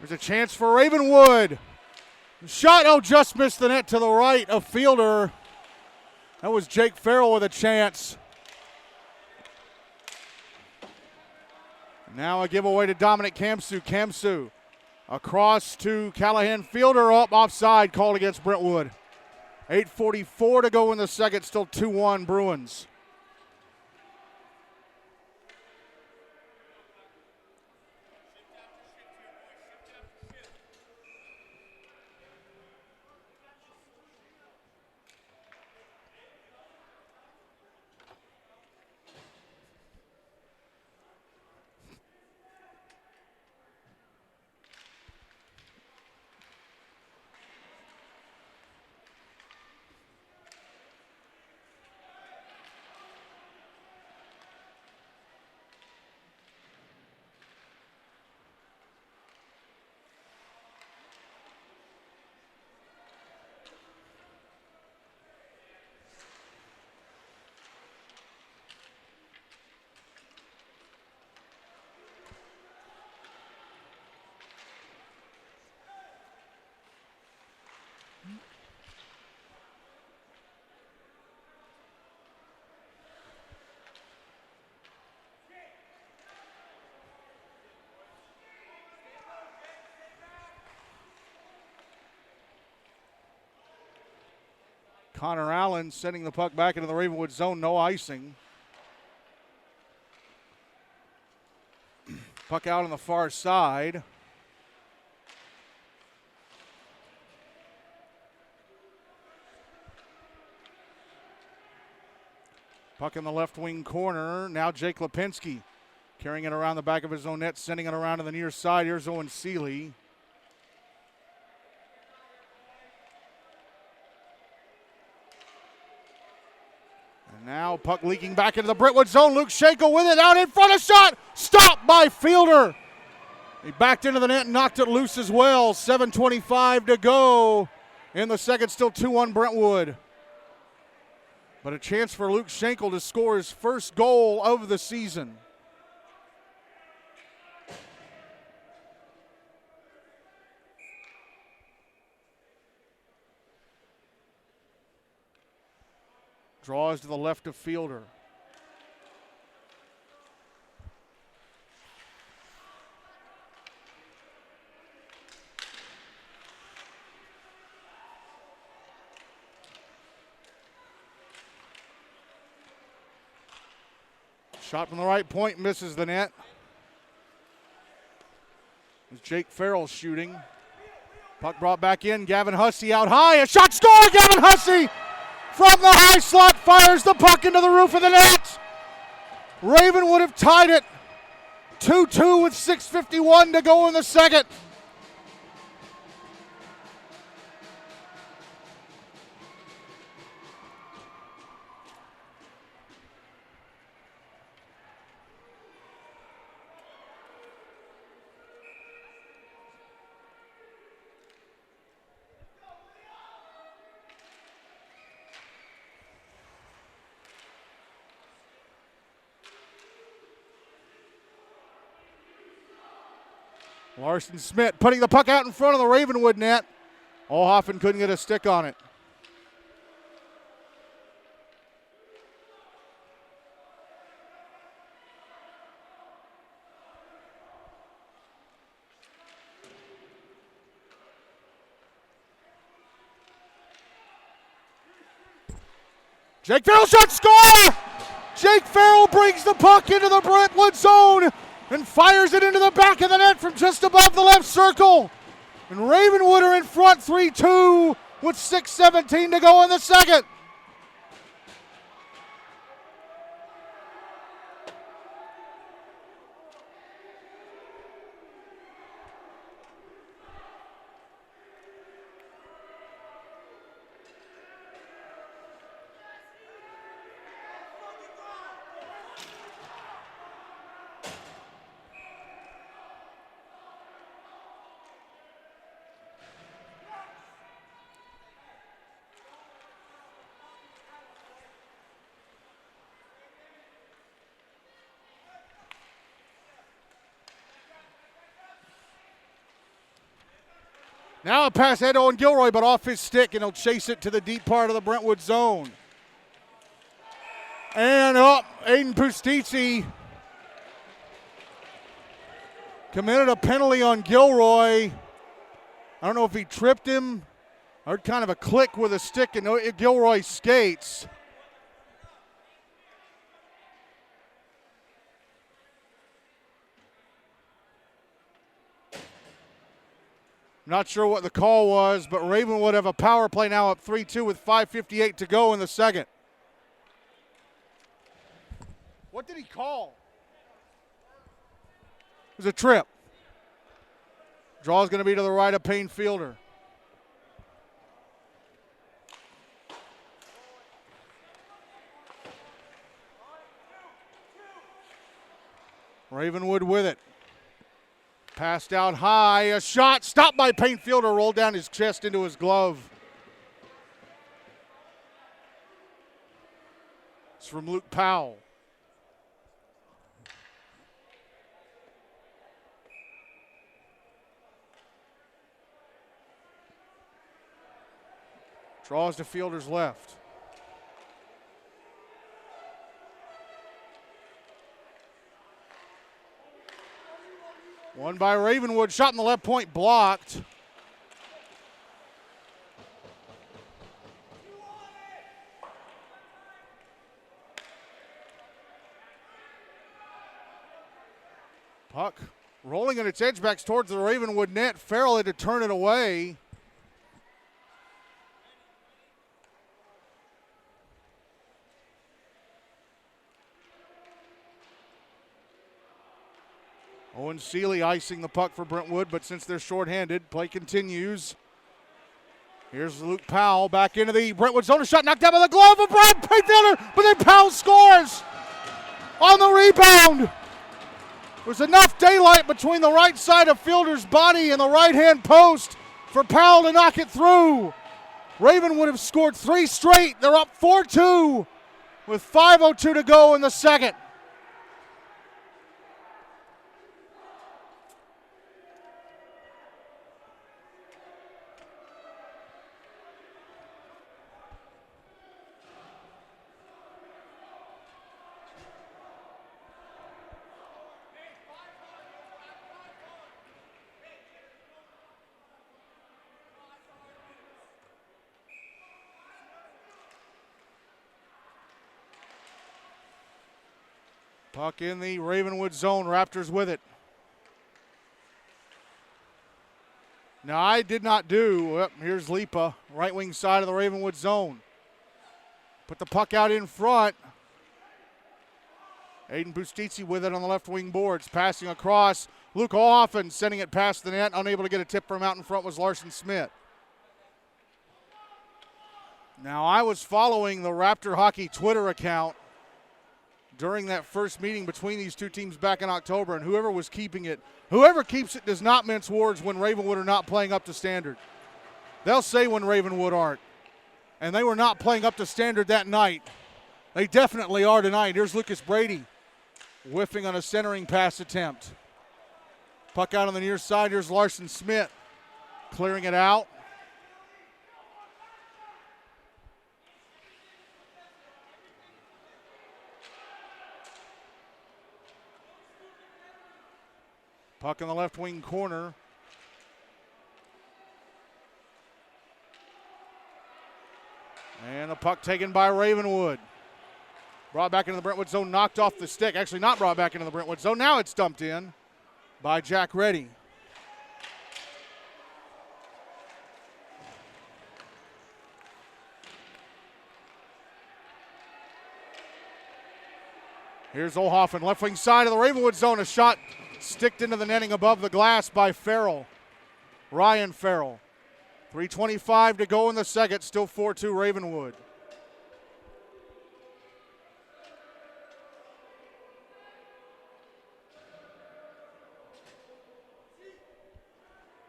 There's a chance for Ravenwood. Shot, just missed the net to the right of fielder. That was Jake Farrell with a chance. Now a giveaway to Dominic Kamsu. Kamsu across to Callahan. Fielder up, offside, called against Brentwood. 8:44 to go in the second, still 2-1 Bruins. Connor Allen sending the puck back into the Ravenwood zone, no icing. Puck out on the far side. Puck in the left wing corner. Now Jake Lipinski carrying it around the back of his own net, sending it around to the near side. Here's Owen Seeley. Now puck leaking back into the Brentwood zone. Luke Schenkel with it, out in front, a shot, stopped by Fielder. He backed into the net and knocked it loose as well. 7:25 to go in the second, still 2-1 Brentwood. But a chance for Luke Schenkel to score his first goal of the season. Draws to the left of Fielder. Shot from the right point, misses the net. It's Jake Farrell shooting. Puck brought back in, Gavin Hussey out high, a shot, score, Gavin Hussey! From the high slot, fires the puck into the roof of the net. Ravenwood have tied it. 2-2 with 6:51 to go in the second. Larson Smith putting the puck out in front of the Ravenwood net. Olhoffen couldn't get a stick on it. Jake Farrell shot, score! Jake Farrell brings the puck into the Brentwood zone and fires it into the back of the net from just above the left circle. And Ravenwood are in front 3-2 with 6:17 to go in the second. Now a pass ahead to Owen Gilroy, but off his stick, and he'll chase it to the deep part of the Brentwood zone. And up, Aiden Pustici committed a penalty on Gilroy. I don't know if he tripped him. I heard kind of a click with a stick, and Gilroy skates. Not sure what the call was, but Ravenwood have a power play now up 3-2 with 5:58 to go in the second. What did he call? It was a trip. Draw's going to be to the right of Payne Fielder. Ravenwood with it. Passed out high, a shot, stopped by Payne Fielder, rolled down his chest into his glove. It's from Luke Powell. Draws to Fielder's left. One by Ravenwood, shot in the left point, blocked. Puck rolling on its edgebacks towards the Ravenwood net. Farrell had to turn it away. Owen Seeley icing the puck for Brentwood, but since they're shorthanded, play continues. Here's Luke Powell back into the Brentwood zone. A shot knocked down by the glove of Brad Payfielder, but then Powell scores on the rebound. There's enough daylight between the right side of Fielder's body and the right-hand post for Powell to knock it through. Ravenwood have scored 3 straight. They're up 4-2 with 5:02 to go in the second. Puck in the Ravenwood zone. Raptors with it. Now I did not do, here's Lipa, right wing side of the Ravenwood zone. Put the puck out in front. Aiden Bustizzi with it on the left wing boards. Passing across. Luke Hoffen sending it past the net. Unable to get a tip from out in front was Larson Smith. Now I was following the Raptor Hockey Twitter account during that first meeting between these two teams back in October, and whoever was keeping it, whoever keeps it does not mince words when Ravenwood are not playing up to standard. They'll say when Ravenwood aren't. And they were not playing up to standard that night. They definitely are tonight. Here's Lucas Brady whiffing on a centering pass attempt. Puck out on the near side. Here's Larson Smith clearing it out. Puck in the left wing corner. And the puck taken by Ravenwood. Brought back into the Brentwood zone, knocked off the stick. Actually not brought back into the Brentwood zone. Now it's dumped in by Jack Reddy. Here's Olhoffen, left wing side of the Ravenwood zone. A shot sticked into the netting above the glass by Farrell. Ryan Farrell. 3:25 to go in the second. Still 4-2 Ravenwood.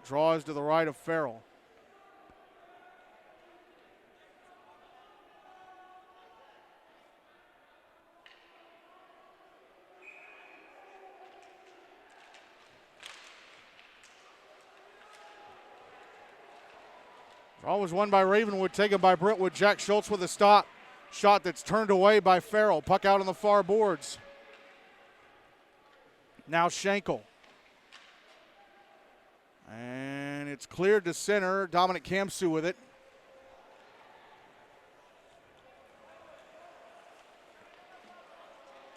Draws to the right of Farrell. Always won by Ravenwood, taken by Brentwood. Jack Schultz with a stop. Shot that's turned away by Farrell. Puck out on the far boards. Now Schenkel. And it's cleared to center. Dominic Kamsu with it.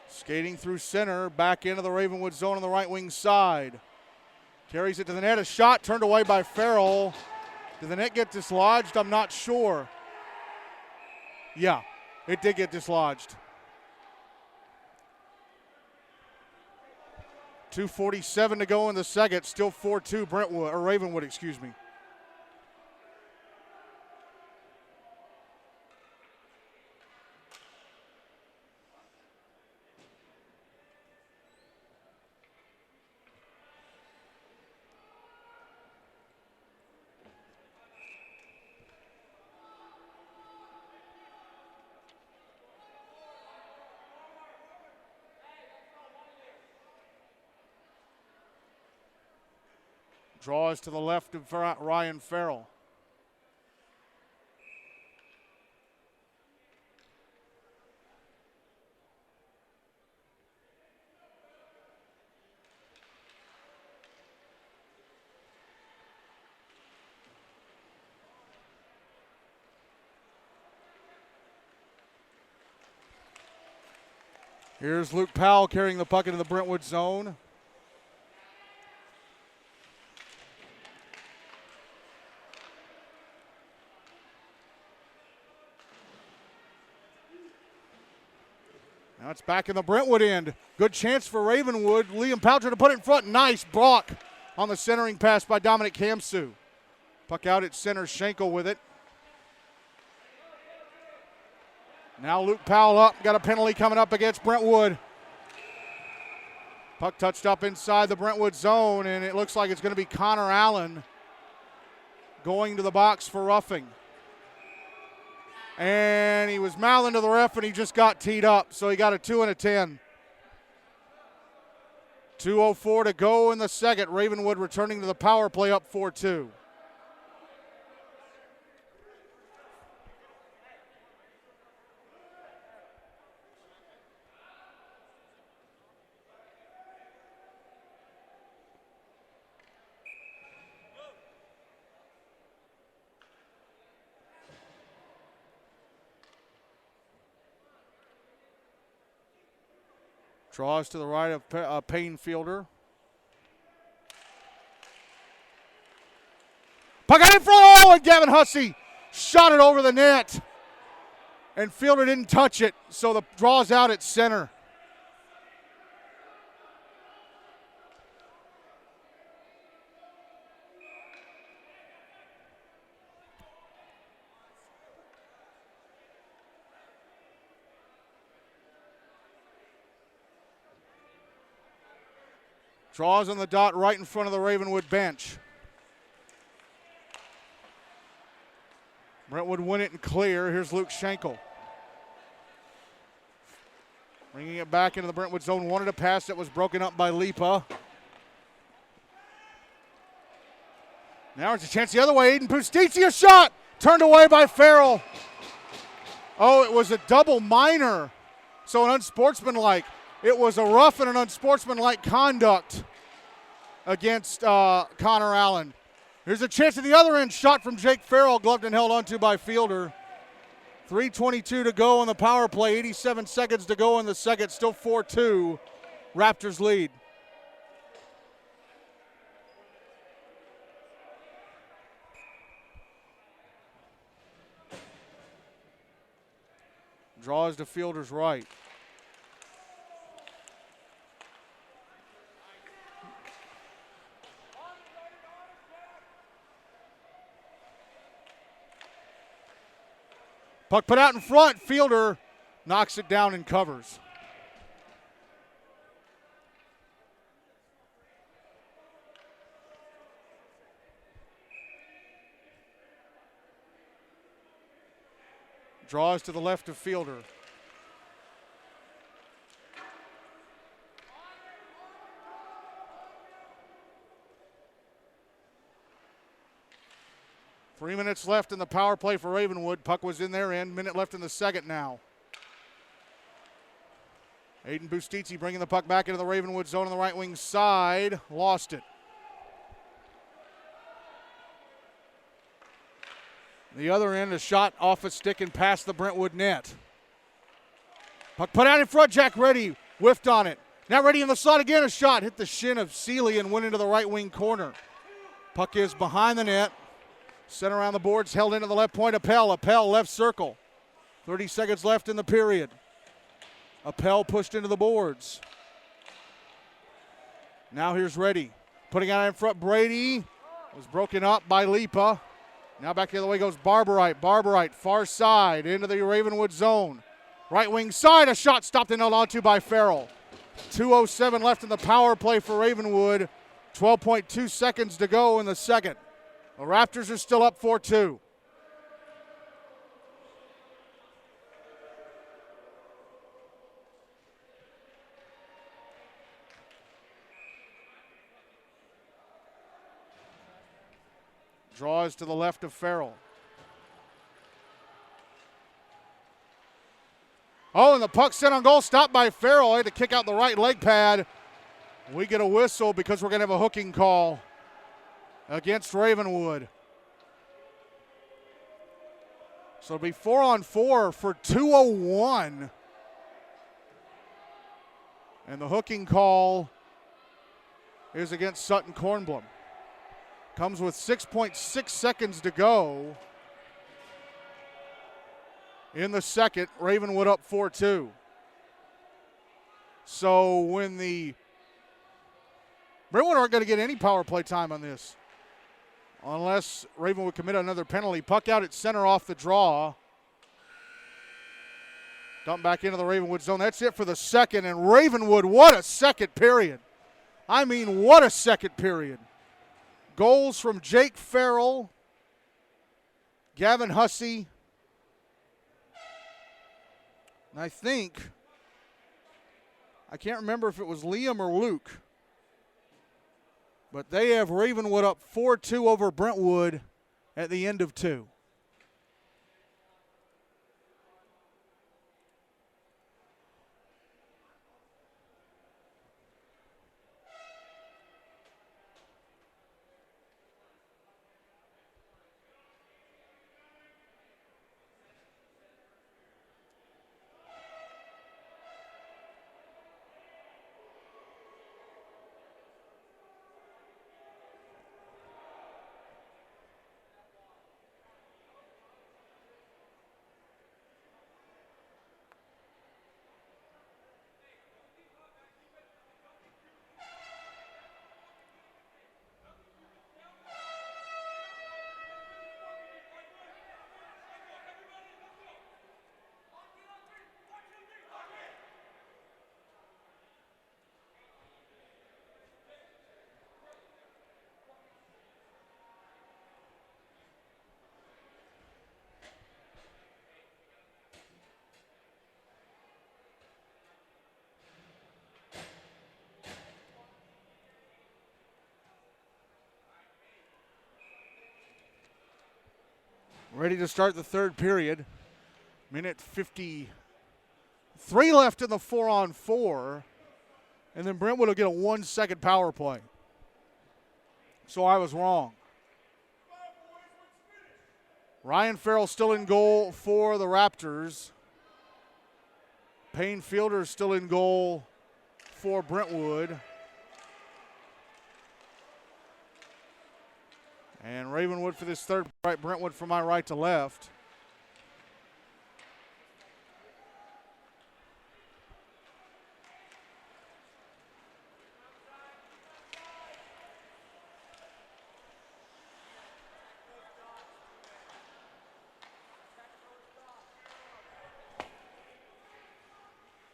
Skating through center, back into the Ravenwood zone on the right wing side. Carries it to the net. A shot turned away by Farrell. Did the net get dislodged? I'm not sure. Yeah, it did get dislodged. 2:47 to go in the second. Still 4-2 Brentwood, or Ravenwood, excuse me. Draws to the left of Ryan Farrell. Here's Luke Powell carrying the puck into the Brentwood zone. Now it's back in the Brentwood end. Good chance for Ravenwood. Liam Powell trying to put it in front. Nice block on the centering pass by Dominic Kamsu. Puck out at center. Schenkel with it. Now Luke Powell up. Got a penalty coming up against Brentwood. Puck touched up inside the Brentwood zone, and it looks like it's going to be Connor Allen going to the box for roughing. And he was mouthing to the ref, and he just got teed up, so he got a 2 and a 10. 2:04 to go in the second. Ravenwood returning to the power play up 4-2. Draws to the right of Payne Fielder. Puck out in front. Oh, and Gavin Hussey shot it over the net. And Fielder didn't touch it, so the draw's out at center. Draws on the dot right in front of the Ravenwood bench. Brentwood win it and clear. Here's Luke Schenkel. Bringing it back into the Brentwood zone. Wanted a pass that was broken up by Lipa. Now it's a chance the other way. Aiden Pustici, a shot! Turned away by Farrell. Oh, it was a double minor. So an unsportsmanlike. It was a rough and an unsportsmanlike conduct against Connor Allen. Here's a chance at the other end. Shot from Jake Farrell, gloved and held onto by Fielder. 3:22 to go on the power play. 87 seconds to go in the second. Still 4-2. Raptors lead. Draws to Fielder's right. Puck put out in front. Fielder knocks it down and covers. Draws to the left of Fielder. Three minutes left in the power play for Ravenwood. Puck was in their end. Minute left in the second now. Aiden Pustici bringing the puck back into the Ravenwood zone on the right wing side. Lost it. The other end, a shot off a stick and past the Brentwood net. Puck put out in front. Jack Reddy whiffed on it. Now Reddy in the slot again. A shot hit the shin of Seeley and went into the right wing corner. Puck is behind the net. Sent around the boards, held into the left point. Appel left circle. 30 seconds left in the period. Appel pushed into the boards. Now here's Reddy. Putting out in front, Brady. Was broken up by Lipa. Now back the other way goes Barbarite. Barbarite, far side, into the Ravenwood zone. Right wing side, a shot stopped and held onto by Farrell. 2:07 left in the power play for Ravenwood. 12.2 seconds to go in the second. The Raptors are still up 4-2. Draws to the left of Farrell. Oh, and the puck sent on goal, stopped by Farrell. Had to kick out the right leg pad. We get a whistle because we're going to have a hooking call against Ravenwood. So it'll be 4-on-4 for 2:01. And the hooking call is against Sutton Kornblum. Comes with 6.6 seconds to go in the second. Ravenwood up 4-2. So when the Brentwood aren't going to get any power play time on this, unless Ravenwood commit another penalty. Puck out at center off the draw. Dump back into the Ravenwood zone. That's it for the second. And Ravenwood, what a second period. I mean, what a second period. Goals from Jake Farrell, Gavin Hussey, and I can't remember if it was Liam or Luke, but they have Ravenwood up 4-2 over Brentwood at the end of 2. Ready to start the third period. Minute 53 left in the 4-on-4. And then Brentwood will get a 1-second power play. So I was wrong. Ryan Farrell still in goal for the Raptors. Payne Fielder still in goal for Brentwood. And Ravenwood for this third, right, Brentwood from my right to left.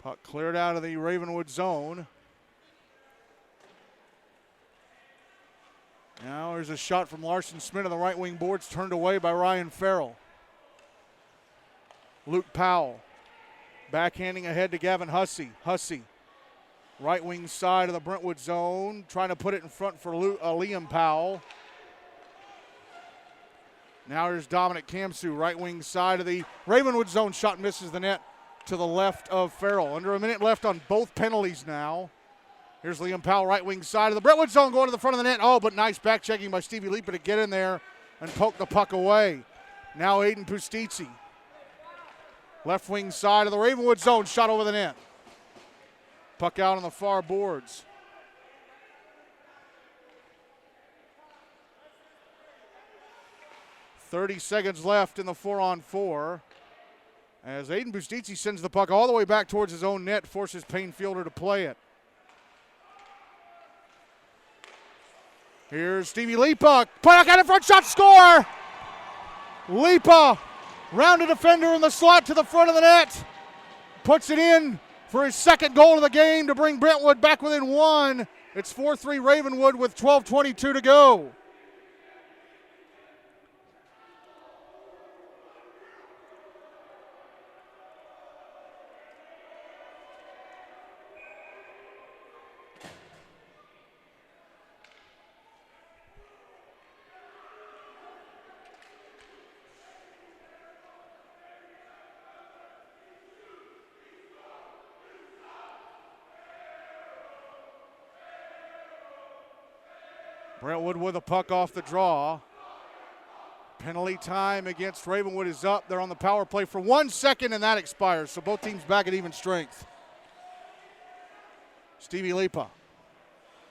Puck cleared out of the Ravenwood zone. Now there's a shot from Larson Smith on the right wing boards, turned away by Ryan Farrell. Luke Powell backhanding ahead to Gavin Hussey. Hussey, right wing side of the Brentwood zone, trying to put it in front for Liam Powell. Now here's Dominic Kamsu, right wing side of the Ravenwood zone. Shot misses the net to the left of Farrell. Under a minute left on both penalties now. Here's Liam Powell, right wing side of the Brentwood zone, going to the front of the net. Oh, but nice back checking by Stevie Leeper to get in there and poke the puck away. Now Aiden Pustizzi. Left wing side of the Ravenwood zone, shot over the net. Puck out on the far boards. .30 seconds left in the 4-on-4. As Aiden Pustizzi sends the puck all the way back towards his own net, forces Payne Fielder to play it. Here's Stevie Lipa. Puck out in front, shot, score! Lipa, rounded defender in the slot to the front of the net. Puts it in for his second goal of the game to bring Brentwood back within 1. It's 4-3 Ravenwood with 12:22 to go. Brentwood with a puck off the draw. Penalty time against Ravenwood is up. They're on the power play for 1 second, and that expires. So both teams back at even strength. Stevie Lipa.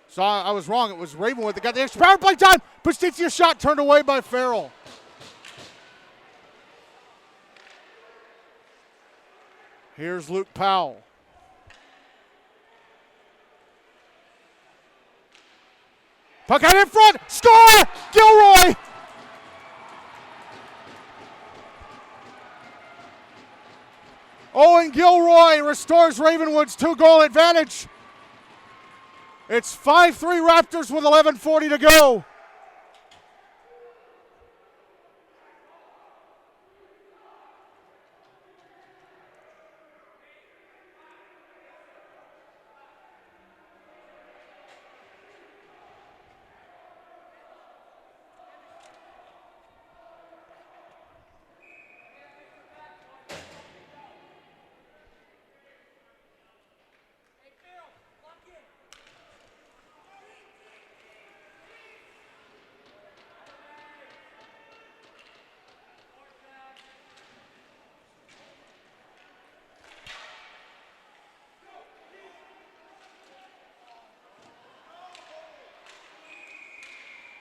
So I was wrong. It was Ravenwood that got the extra power play time. Pustizzi, shot turned away by Farrell. Here's Luke Powell. Puck out in front, score! Gilroy! Owen Gilroy restores Ravenwood's 2-goal advantage. It's 5-3 Raptors with 11:40 to go.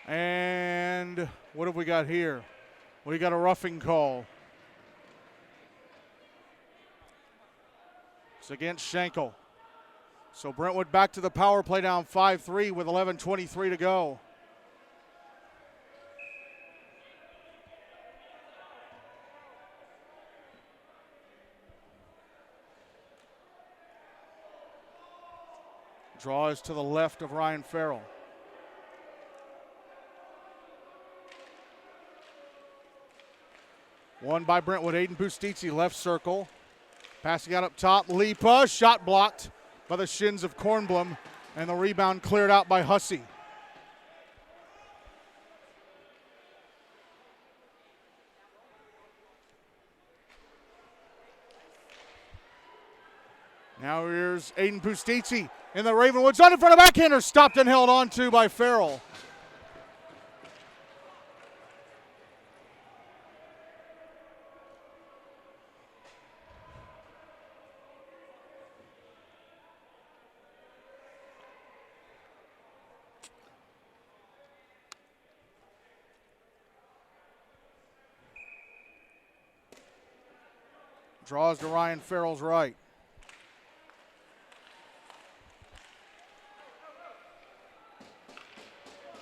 And what have we got here? We got a roughing call. It's against Schenkel. So Brentwood back to the power play, down 5-3 with 11:23 to go. Draw is to the left of Ryan Farrell. Won by Brentwood. Aiden Bustizzi, left circle. Passing out up top. Lipa, shot blocked by the shins of Kornblum. And the rebound cleared out by Hussey. Now here's Aiden Bustizzi in the Ravenwoods. On in front of backhander. Stopped and held on to by Farrell. Draws to Ryan Farrell's right.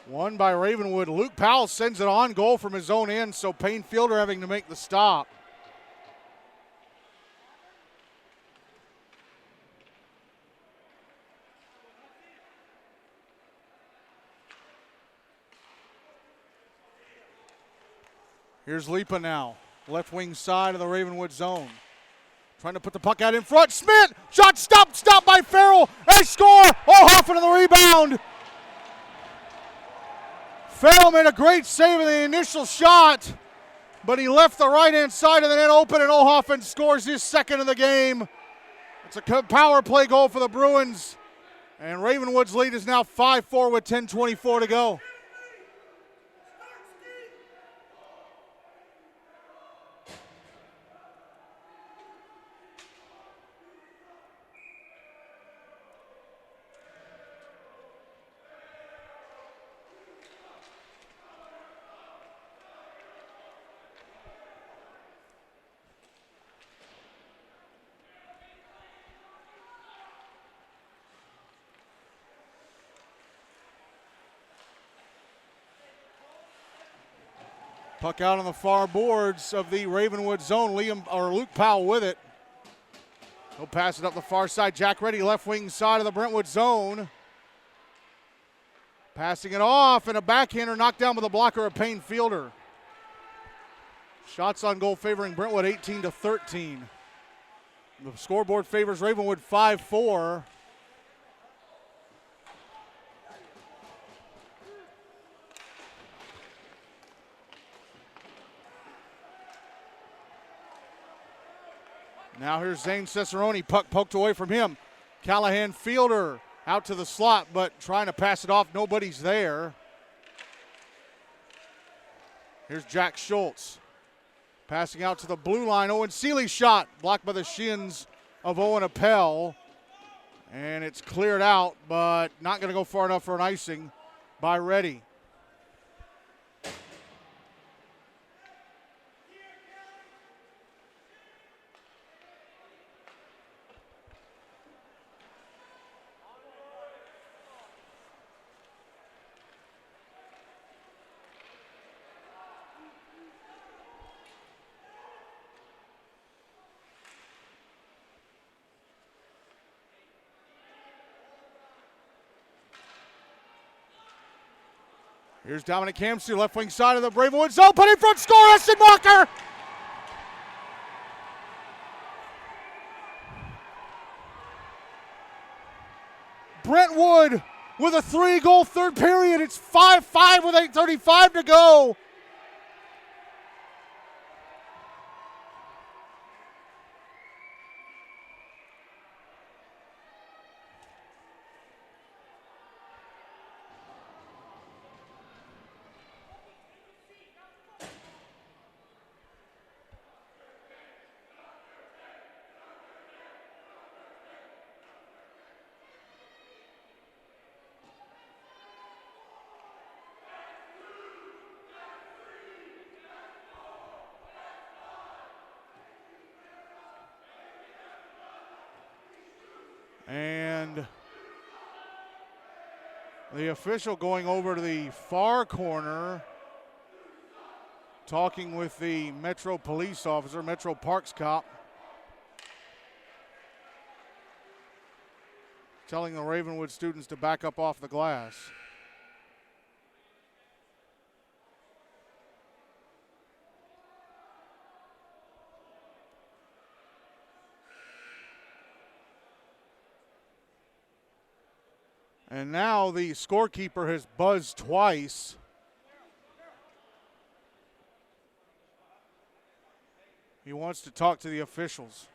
Won by Ravenwood. Luke Powell sends it on goal from his own end, so Payne Fielder having to make the stop. Here's Lipa now. Left wing side of the Ravenwood zone. Trying to put the puck out in front. Smith! Shot stopped by Farrell. They score! Olhoffen on the rebound. Farrell made a great save of the initial shot, but he left the right-hand side of the net open, and Olhoffen scores his second of the game. It's a power play goal for the Bruins, and Ravenwood's lead is now 5-4 with 10:24 to go. Puck out on the far boards of the Ravenwood zone. Luke Powell with it. He'll pass it up the far side. Jack Reddy, left wing side of the Brentwood zone. Passing it off, and a backhander knocked down with a blocker of Payne Fielder. Shots on goal favoring Brentwood 18-13. The scoreboard favors Ravenwood 5-4. Now here's Zane Cicerone, puck poked away from him. Callahan Fielder out to the slot, but trying to pass it off. Nobody's there. Here's Jack Schultz. Passing out to the blue line. Owen Seeley's shot blocked by the shins of Owen Appel. And it's cleared out, but not going to go far enough for an icing by Reddy. Here's Dominic Hamsey, left wing side of the Ravenwood zone, put in front, score, Eston Walker! Brentwood with a 3-goal third period. It's 5-5 with 8:35 to go. And the official going over to the far corner, talking with the Metro police officer, Metro Parks cop, telling the Ravenwood students to back up off the glass. And now the scorekeeper has buzzed twice. He wants to talk to the officials.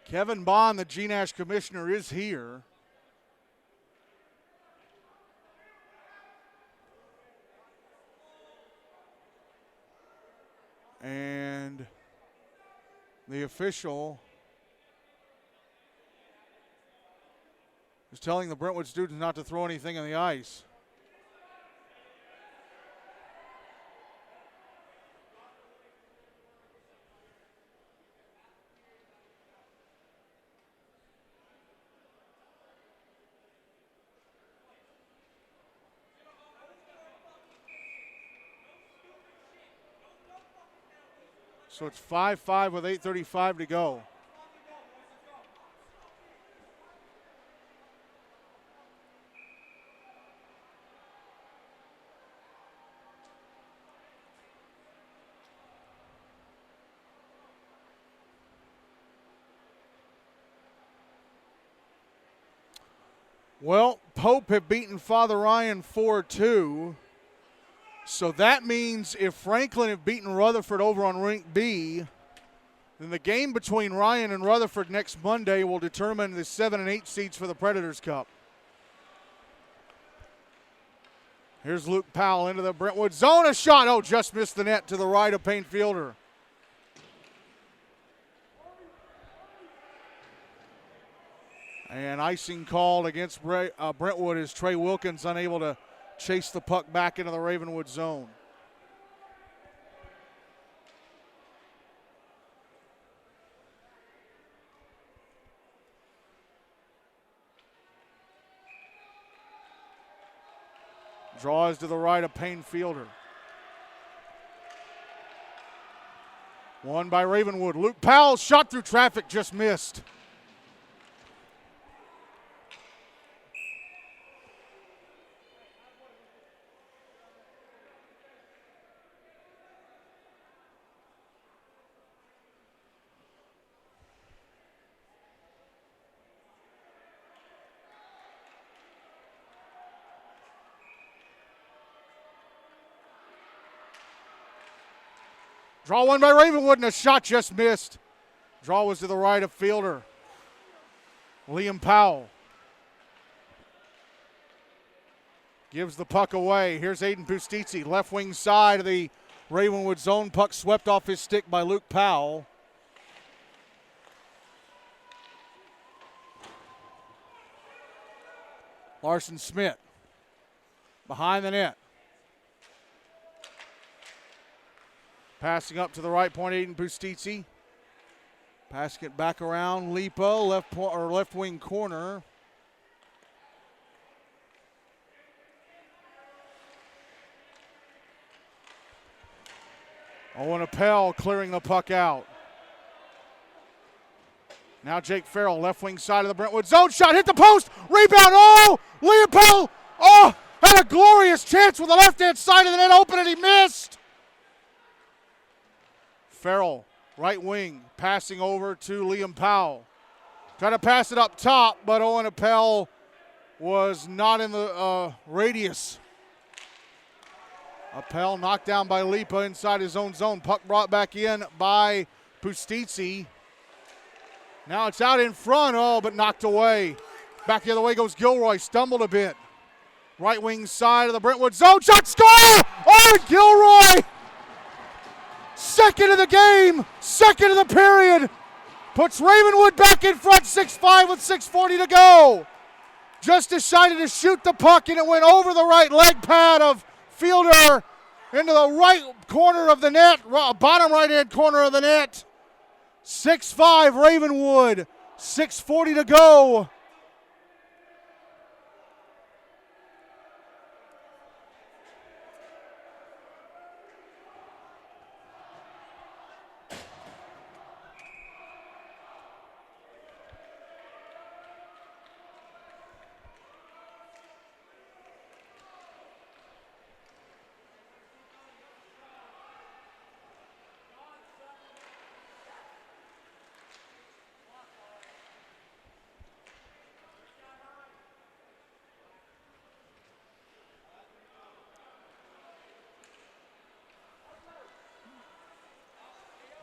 Kevin Bond, the GNASH commissioner, is here. And the official is telling the Brentwood students not to throw anything on the ice. So it's 5-5 with 8:35 to go. Well, Pope have beaten Father Ryan 4-2. So that means if Franklin have beaten Rutherford over on Rink B, then the game between Ryan and Rutherford next Monday will determine the 7 and 8 seeds for the Predators Cup. Here's Luke Powell into the Brentwood zone. A shot. Oh, just missed the net to the right of Payne Fielder. And icing called against Brentwood as Trey Wilkins unable to chase the puck back into the Ravenwood zone. Draws to the right of Payne Fielder. Won by Ravenwood. Luke Powell shot through traffic, just missed. Draw one by Ravenwood, and a shot just missed. Draw was to the right of Fielder. Liam Powell gives the puck away. Here's Aiden Pustizzi, left wing side of the Ravenwood zone. Puck swept off his stick by Luke Powell. Larson Smith behind the net. Passing up to the right point, Aiden Pustizzi. Passing it back around, Lipo, left wing corner. Owen Appel clearing the puck out. Now Jake Farrell, left wing side of the Brentwood zone. Shot hit the post. Rebound. Oh! Lee Appel Oh, had a glorious chance with the left-hand side of the net open, and he missed. Farrell, right wing, passing over to Liam Powell. Trying to pass it up top, but Owen Appel was not in the radius. Appel knocked down by Lipa inside his own zone. Puck brought back in by Pustitsi. Now it's out in front, but knocked away. Back the other way goes Gilroy, stumbled a bit. Right wing side of the Brentwood zone, shot, score! Owen Gilroy! Second of the game, second of the period. Puts Ravenwood back in front, 6-5 with 6:40 to go. Just decided to shoot the puck, and it went over the right leg pad of Fielder into the right corner of the net, bottom right-hand corner of the net. 6-5 Ravenwood, 6:40 to go.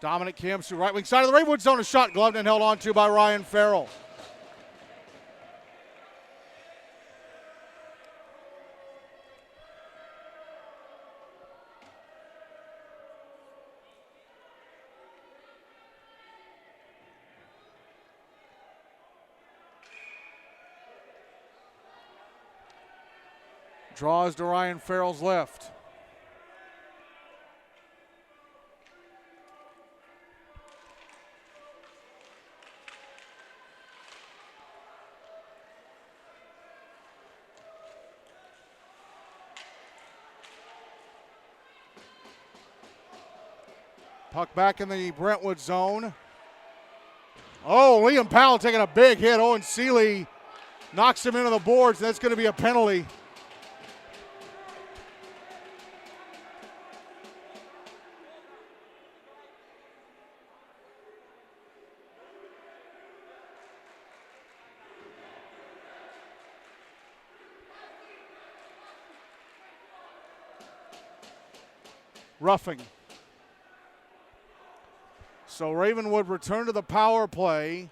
Dominic Kamsu, right wing side of the Ravenwood zone, a shot gloved and held on to by Ryan Farrell. Draws to Ryan Farrell's left. Puck back in the Brentwood zone. Oh, Liam Powell taking a big hit. Owen Seeley knocks him into the boards, and that's going to be a penalty. Roughing. So Ravenwood return to the power play,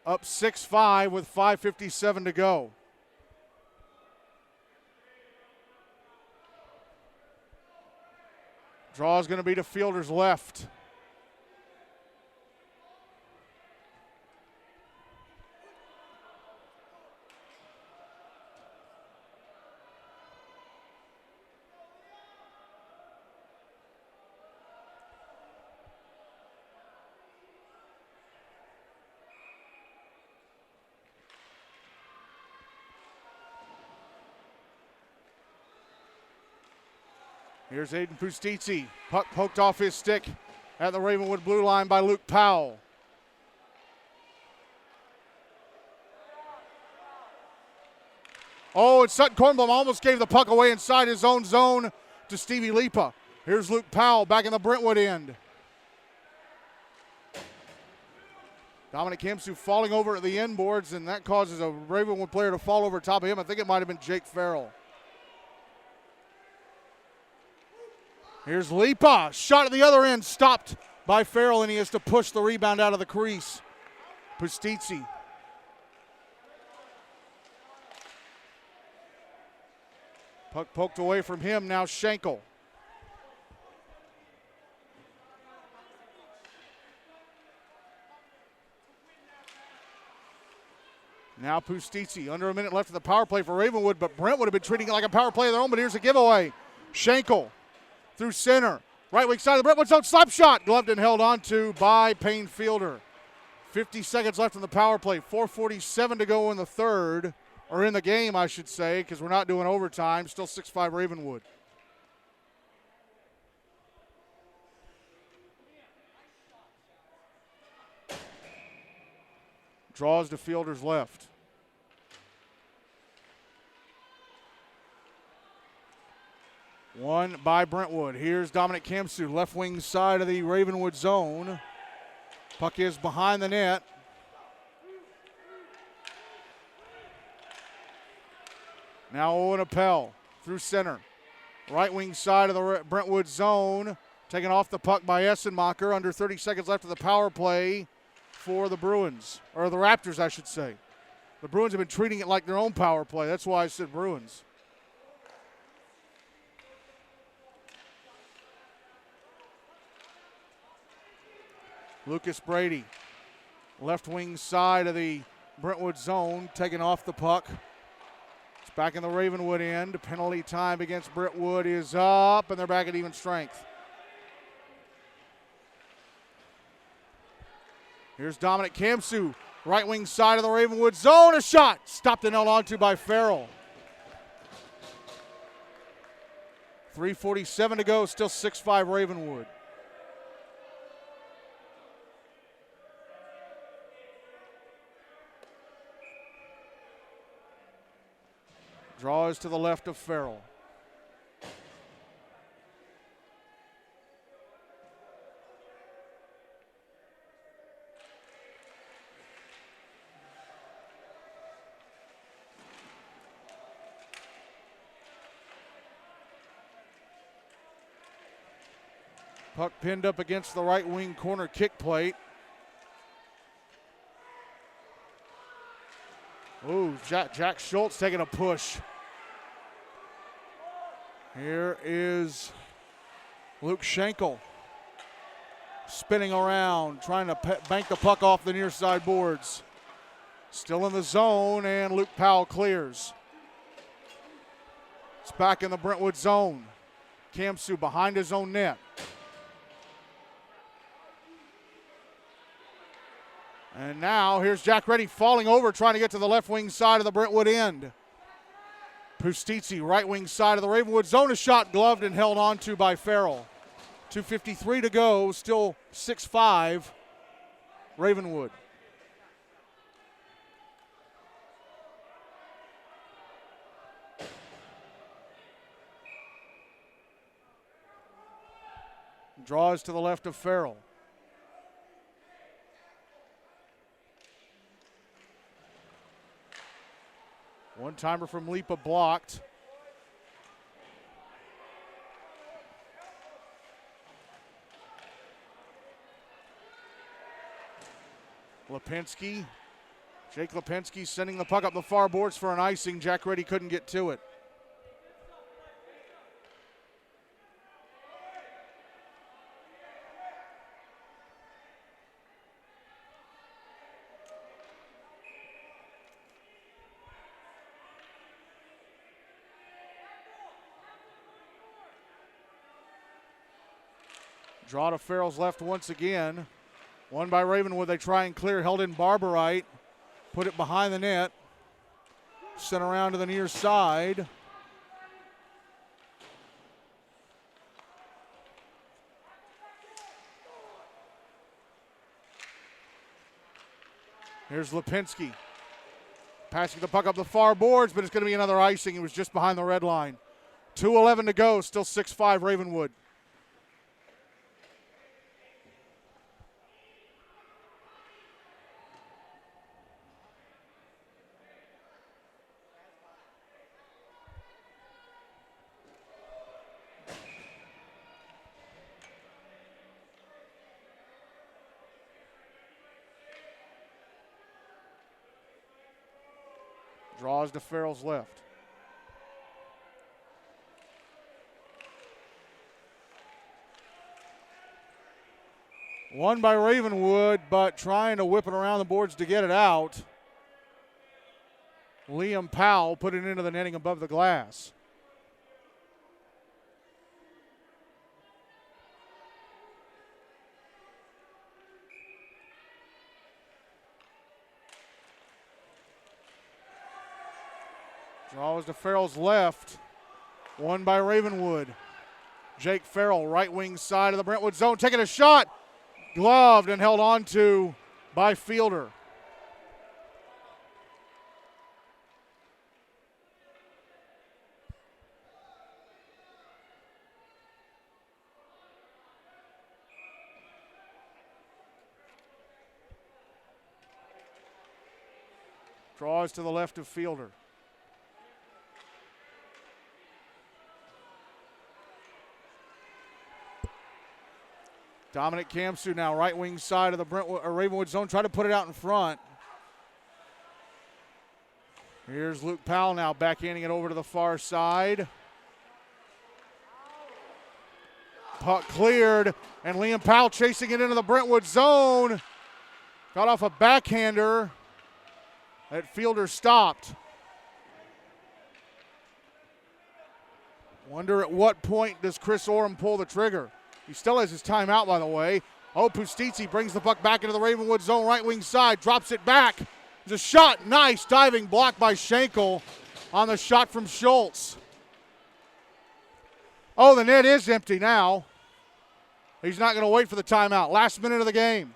up 6-5 with 5:57 to go. Draw is going to be to Fielder's left. Here's Aiden Pustitsi. Puck poked off his stick at the Ravenwood blue line by Luke Powell. Oh, and Sutton Kornblum almost gave the puck away inside his own zone to Stevie Lipa. Here's Luke Powell back in the Brentwood end. Dominic Kamsu falling over at the end boards, and that causes a Ravenwood player to fall over top of him. I think it might have been Jake Farrell. Here's Lipa, shot at the other end, stopped by Farrell, and he has to push the rebound out of the crease. Pustitsi. Puck poked away from him, now Schenkel. Now Pustitsi, under a minute left of the power play for Ravenwood, but Brentwood have been treating it like a power play of their own, but here's a giveaway. Schenkel through center. Right wing side of the Brentwood zone, slap shot. Gloved and held on to by Payne Fielder. 50 seconds left in the power play. 4:47 to go in the third. Or in the game, I should say, because we're not doing overtime. Still 6-5 Ravenwood. Draws to Fielder's left. One by Brentwood. Here's Dominic Kamsu, left wing side of the Ravenwood zone. Puck is behind the net. Now Owen Appel through center. Right wing side of the Brentwood zone. Taken off the puck by Essenmacher. Under 30 seconds left of the power play for the Bruins. Or the Raptors, I should say. The Bruins have been treating it like their own power play. That's why I said Bruins. Lucas Brady, left wing side of the Brentwood zone, taking off the puck. It's back in the Ravenwood end. Penalty time against Brentwood is up, and they're back at even strength. Here's Dominic Kamsu, right wing side of the Ravenwood zone. A shot stopped and held onto by Farrell. 3:47 to go, still 6-5 Ravenwood. Draws to the left of Farrell. Puck pinned up against the right wing corner kick plate. Ooh, Jack Schultz taking a push. Here is Luke Schenkel spinning around, trying to bank the puck off the near side boards. Still in the zone, and Luke Powell clears. It's back in the Brentwood zone. Kamsu behind his own net. And now here's Jack Reddy falling over, trying to get to the left wing side of the Brentwood end. Pustizzi, right wing side of the Ravenwood zone, a shot gloved and held onto by Farrell. 2:53 to go, still 6-5 Ravenwood. Draws to the left of Farrell. One-timer from Lipa blocked. Lipinski. Jake Lipinski sending the puck up the far boards for an icing. Jack Reddy couldn't get to it. Draw to Farrell's left once again. One by Ravenwood. They try and clear. Held in Barberite. Put it behind the net. Sent around to the near side. Here's Lipinski. Passing the puck up the far boards, but it's going to be another icing. It was just behind the red line. 2:11 to go. Still 6-5 Ravenwood. Draws to Farrell's left. One by Ravenwood, but trying to whip it around the boards to get it out. Liam Powell put it into the netting above the glass. Draws to Farrell's left. One by Ravenwood. Jake Farrell, right wing side of the Brentwood zone, taking a shot. Gloved and held on to by Fielder. Draws to the left of fielder. Dominic Kamsu now right wing side of the Ravenwood zone. Try to put it out in front. Here's Luke Powell now backhanding it over to the far side. Puck cleared, and Liam Powell chasing it into the Brentwood zone. Got off a backhander. That fielder stopped. Wonder at what point does Chris Oram pull the trigger. He still has his timeout, by the way. Oh, Pustici brings the puck back into the Ravenwood zone, right wing side, drops it back. There's a shot, nice diving block by Schenkel on the shot from Schultz. Oh, the net is empty now. He's not going to wait for the timeout. Last minute of the game.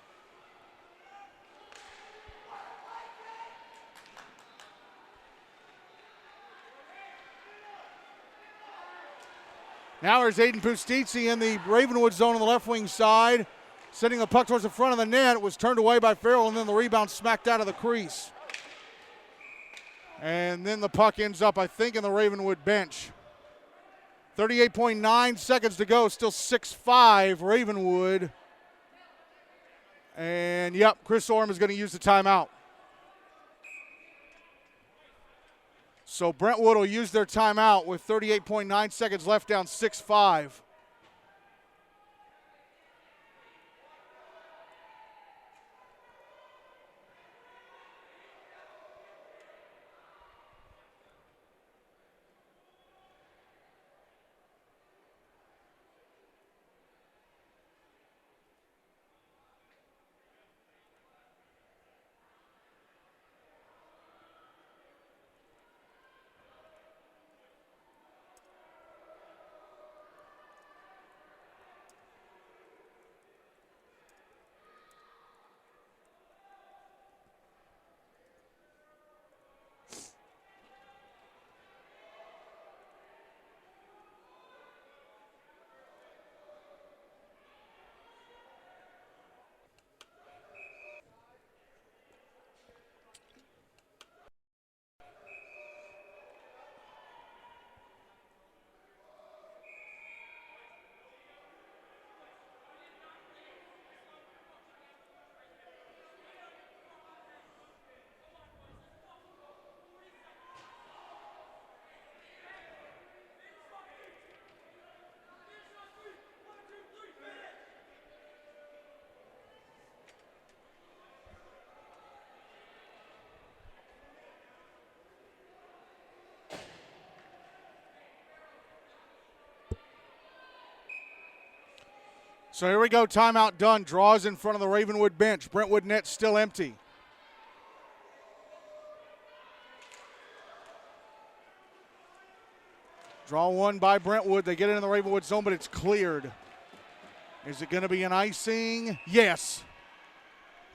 Now there's Aiden Pustici in the Ravenwood zone on the left wing side. Sending the puck towards the front of the net. It was turned away by Farrell, and then the rebound smacked out of the crease. And then the puck ends up, I think, in the Ravenwood bench. 38.9 seconds to go. Still 6-5 Ravenwood. And, yep, Chris Oram is going to use the timeout. So Brentwood will use their timeout with 38.9 seconds left, down 6-5. So here we go, timeout done. Draws in front of the Ravenwood bench. Brentwood net still empty. Draw one by Brentwood. They get it in the Ravenwood zone, but it's cleared. Is it going to be an icing? Yes.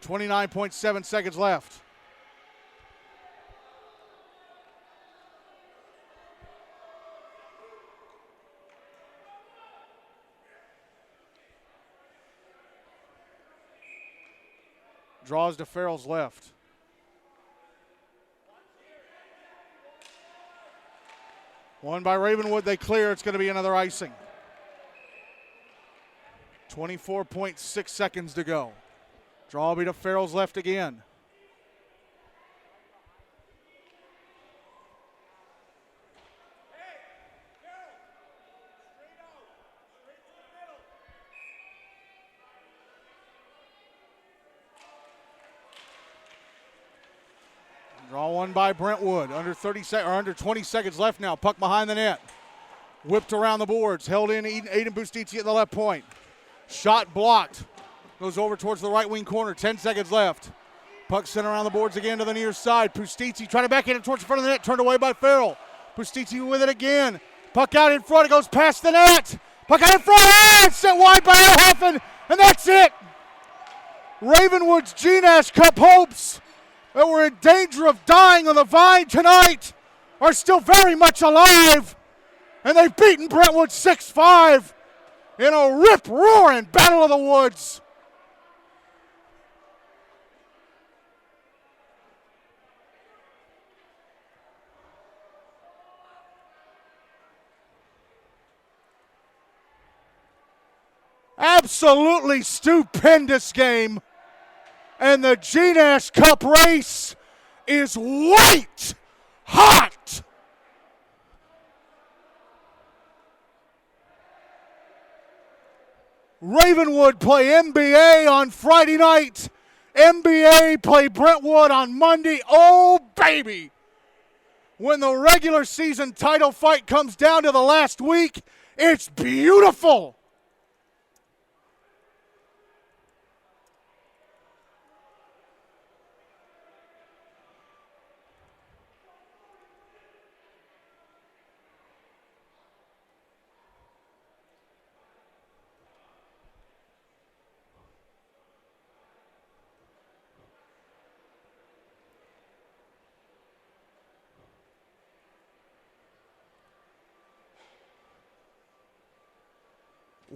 29.7 seconds left. Draws to Farrell's left. One by Ravenwood, they clear. It's going to be another icing. 24.6 seconds to go. Draw will be to Farrell's left again. Draw one by Brentwood. Under 20 seconds left now. Puck behind the net. Whipped around the boards. Held in Aiden Pustici at the left point. Shot blocked. Goes over towards the right wing corner. 10 seconds left. Puck sent around the boards again to the near side. Pustici trying to backhand it towards the front of the net. Turned away by Farrell. Pustici with it again. Puck out in front. It goes past the net. Puck out in front. And sent wide by Elhoffen. And that's it. Ravenwood's GNASH Cup hopes that were in danger of dying on the vine tonight are still very much alive. And they've beaten Brentwood 6-5 in a rip-roaring Battle of the Woods. absolutely stupendous game. And the GNASH Cup race is white hot. Ravenwood play MBA on Friday night. MBA play Brentwood on Monday. Oh, baby. When the regular season title fight comes down to the last week, it's beautiful.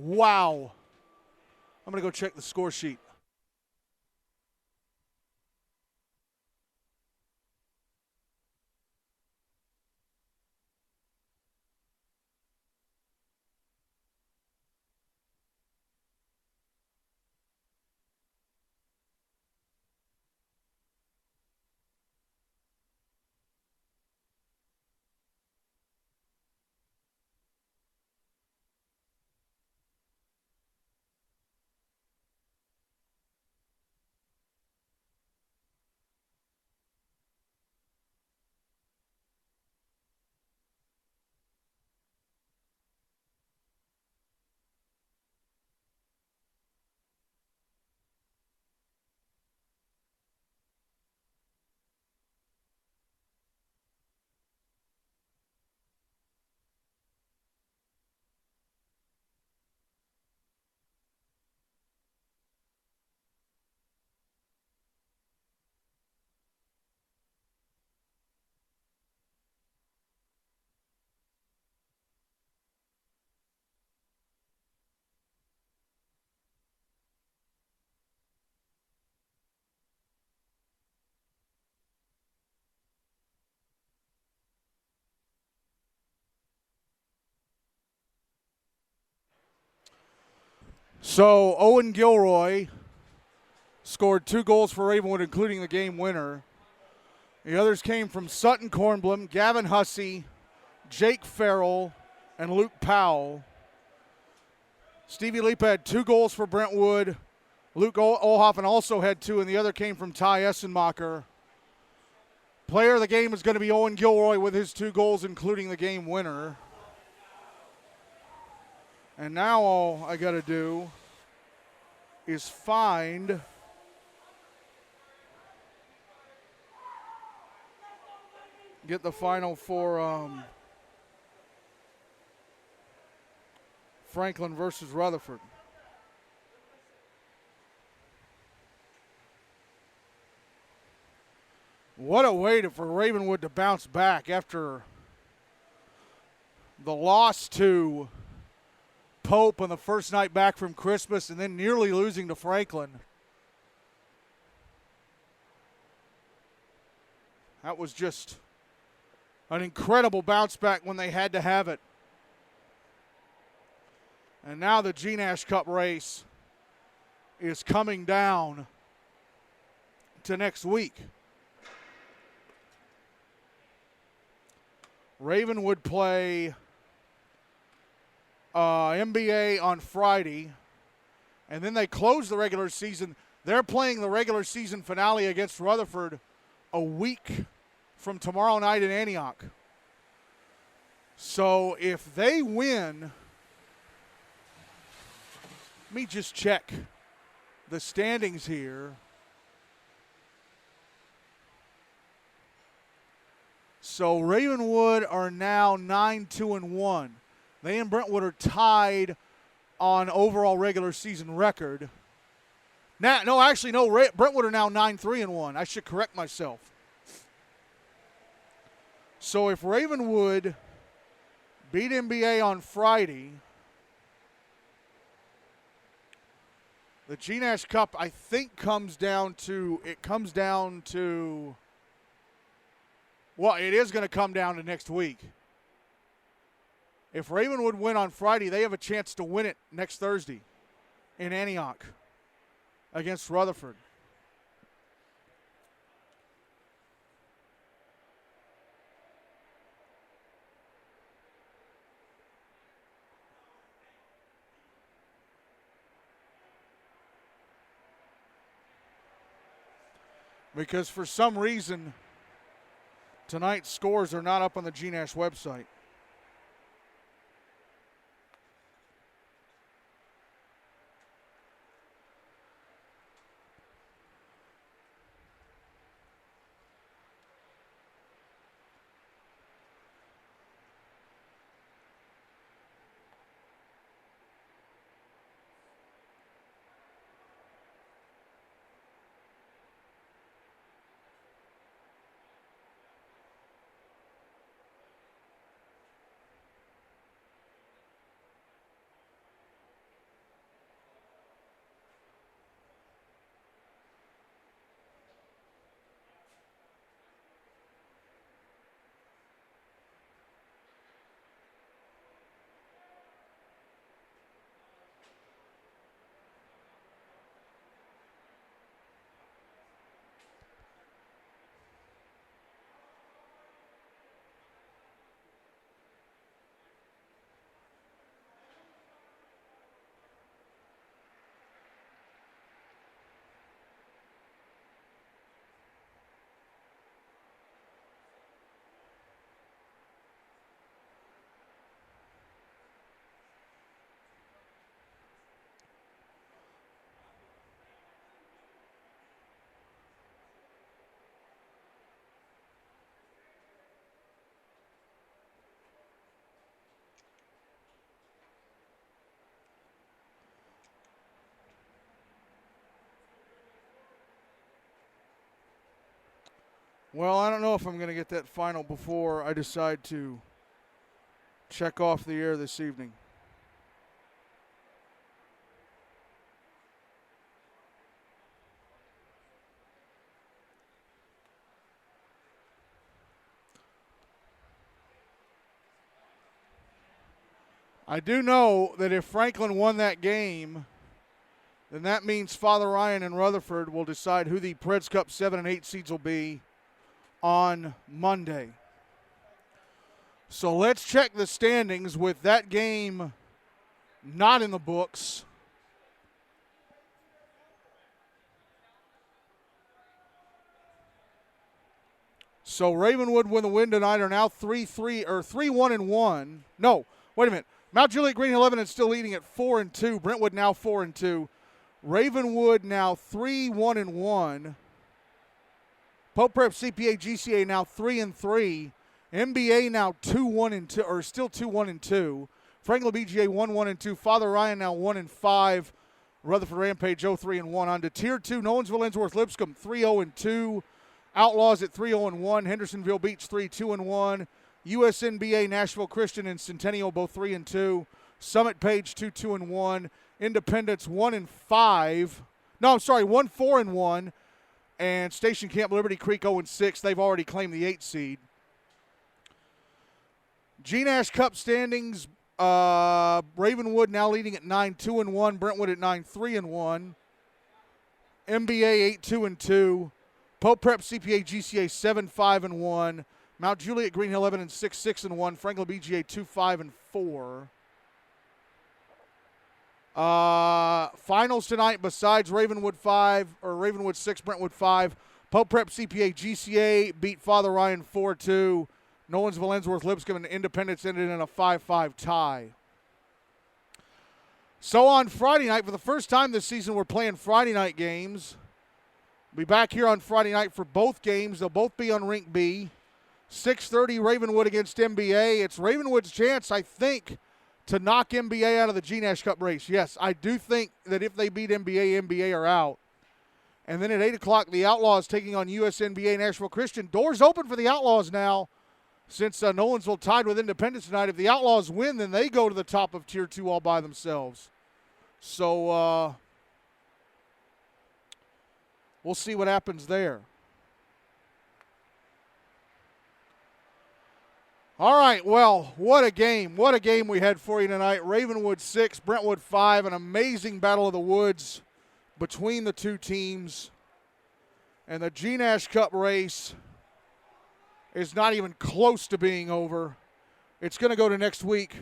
Wow. I'm going to go check the score sheet. So Owen Gilroy scored 2 goals for Ravenwood, including the game winner. The others came from Sutton Kornblum, Gavin Hussey, Jake Farrell, and Luke Powell. Stevie Leap had 2 goals for Brentwood. Luke Olhoffen also had 2, and the other came from Ty Essenmacher. Player of the game is going to be Owen Gilroy with his 2 goals, including the game winner. And now all I got to do is find get the final for Franklin versus Rutherford. What a way for Ravenwood to bounce back after the loss to Pope on the first night back from Christmas and then nearly losing to Franklin. That was just an incredible bounce back when they had to have it. And now the GNASH Cup race is coming down to next week. Ravenwood play NBA on Friday, and then they close the regular season. They're playing the regular season finale against Rutherford a week from tomorrow night in Antioch. So if they win, let me just check the standings here. So Ravenwood are now 9-2-1. They and Brentwood are tied on overall regular season record. Brentwood are now 9-3-1. I should correct myself. So if Ravenwood beat NBA on Friday, the GNASH Cup, I think, comes down to, well, it is going to come down to next week. If Ravenwood win on Friday, they have a chance to win it next Thursday. in Antioch against Rutherford. Because for some reason, tonight's scores are not up on the GNASH website. Well, I don't know if I'm going to get that final before I decide to check off the air this evening. I do know that if Franklin won that game, then that means Father Ryan and Rutherford will decide who the Preds Cup 7 and 8 seeds will be on Monday. So let's check the standings with that game not in the books. So Ravenwood with the win tonight are now 3-1-1. No, wait a minute. Mount Juliet Green 11 is still leading at 4-2. Brentwood now 4-2. Ravenwood now 3-1-1. Pope Prep CPA GCA now 3-3. MBA now 2-1-2, or still 2-1-2. Franklin BGA 1-1-2. Father Ryan now 1-5. Rutherford Rampage 0-3-1. On to Tier 2, Nolensville Ensworth Lipscomb 3-0-2. Outlaws at 3-0-1. Hendersonville Beach 3-2-1. USNBA Nashville Christian and Centennial both 3-2. Summit Page 2-2-1. Independence 1-5. No, I'm sorry, 1-4-1. And Station Camp Liberty Creek 0-6. They've already claimed the 8th seed. GNASH Cup standings, Ravenwood now leading at 9-2-1. Brentwood at 9-3-1. MBA 8-2-2. Pope Prep CPA GCA 7-5-1. Mount Juliet Green 11 and 6-6-1. Franklin BGA 2-5-4. Finals tonight besides Ravenwood 6, Brentwood 5. Pope Prep CPA GCA beat Father Ryan 4-2. Nolensville Ensworth Lipscomb and Independence ended in a 5-5 tie. So on Friday night, for the first time this season, we're playing Friday night games. We'll be back here on Friday night for both games. They'll both be on Rink B. 6:30 Ravenwood against MBA. It's Ravenwood's chance, I think, to knock MBA out of the GNASH Cup race. Yes, I do think that if they beat MBA, MBA are out. And then at 8 o'clock, the Outlaws taking on USNBA Nashville Christian. Doors open for the Outlaws now since Nolensville tied with Independence tonight. If the Outlaws win, then they go to the top of Tier 2 all by themselves. So we'll see what happens there. All right, well, what a game. What a game we had for you tonight. Ravenwood 6, Brentwood 5, an amazing battle of the woods between the two teams. And the GNASH Cup race is not even close to being over. It's going to go to next week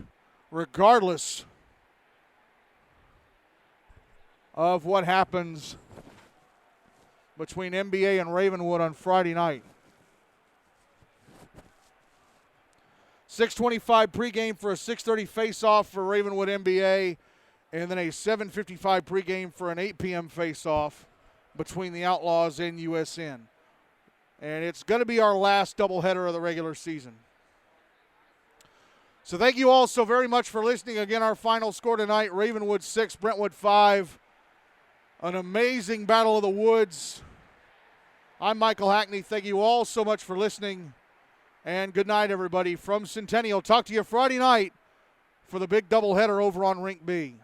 regardless of what happens between NBA and Ravenwood on Friday night. 6:25 pregame for a 6:30 face-off for Ravenwood NBA, and then a 7:55 pregame for an 8 p.m. face-off between the Outlaws and USN. And it's going to be our last doubleheader of the regular season. So thank you all so very much for listening. Again, our final score tonight, Ravenwood 6, Brentwood 5. An amazing battle of the woods. I'm Michael Hackney. Thank you all so much for listening. And good night, everybody, from Centennial. Talk to you Friday night for the big doubleheader over on Rink B.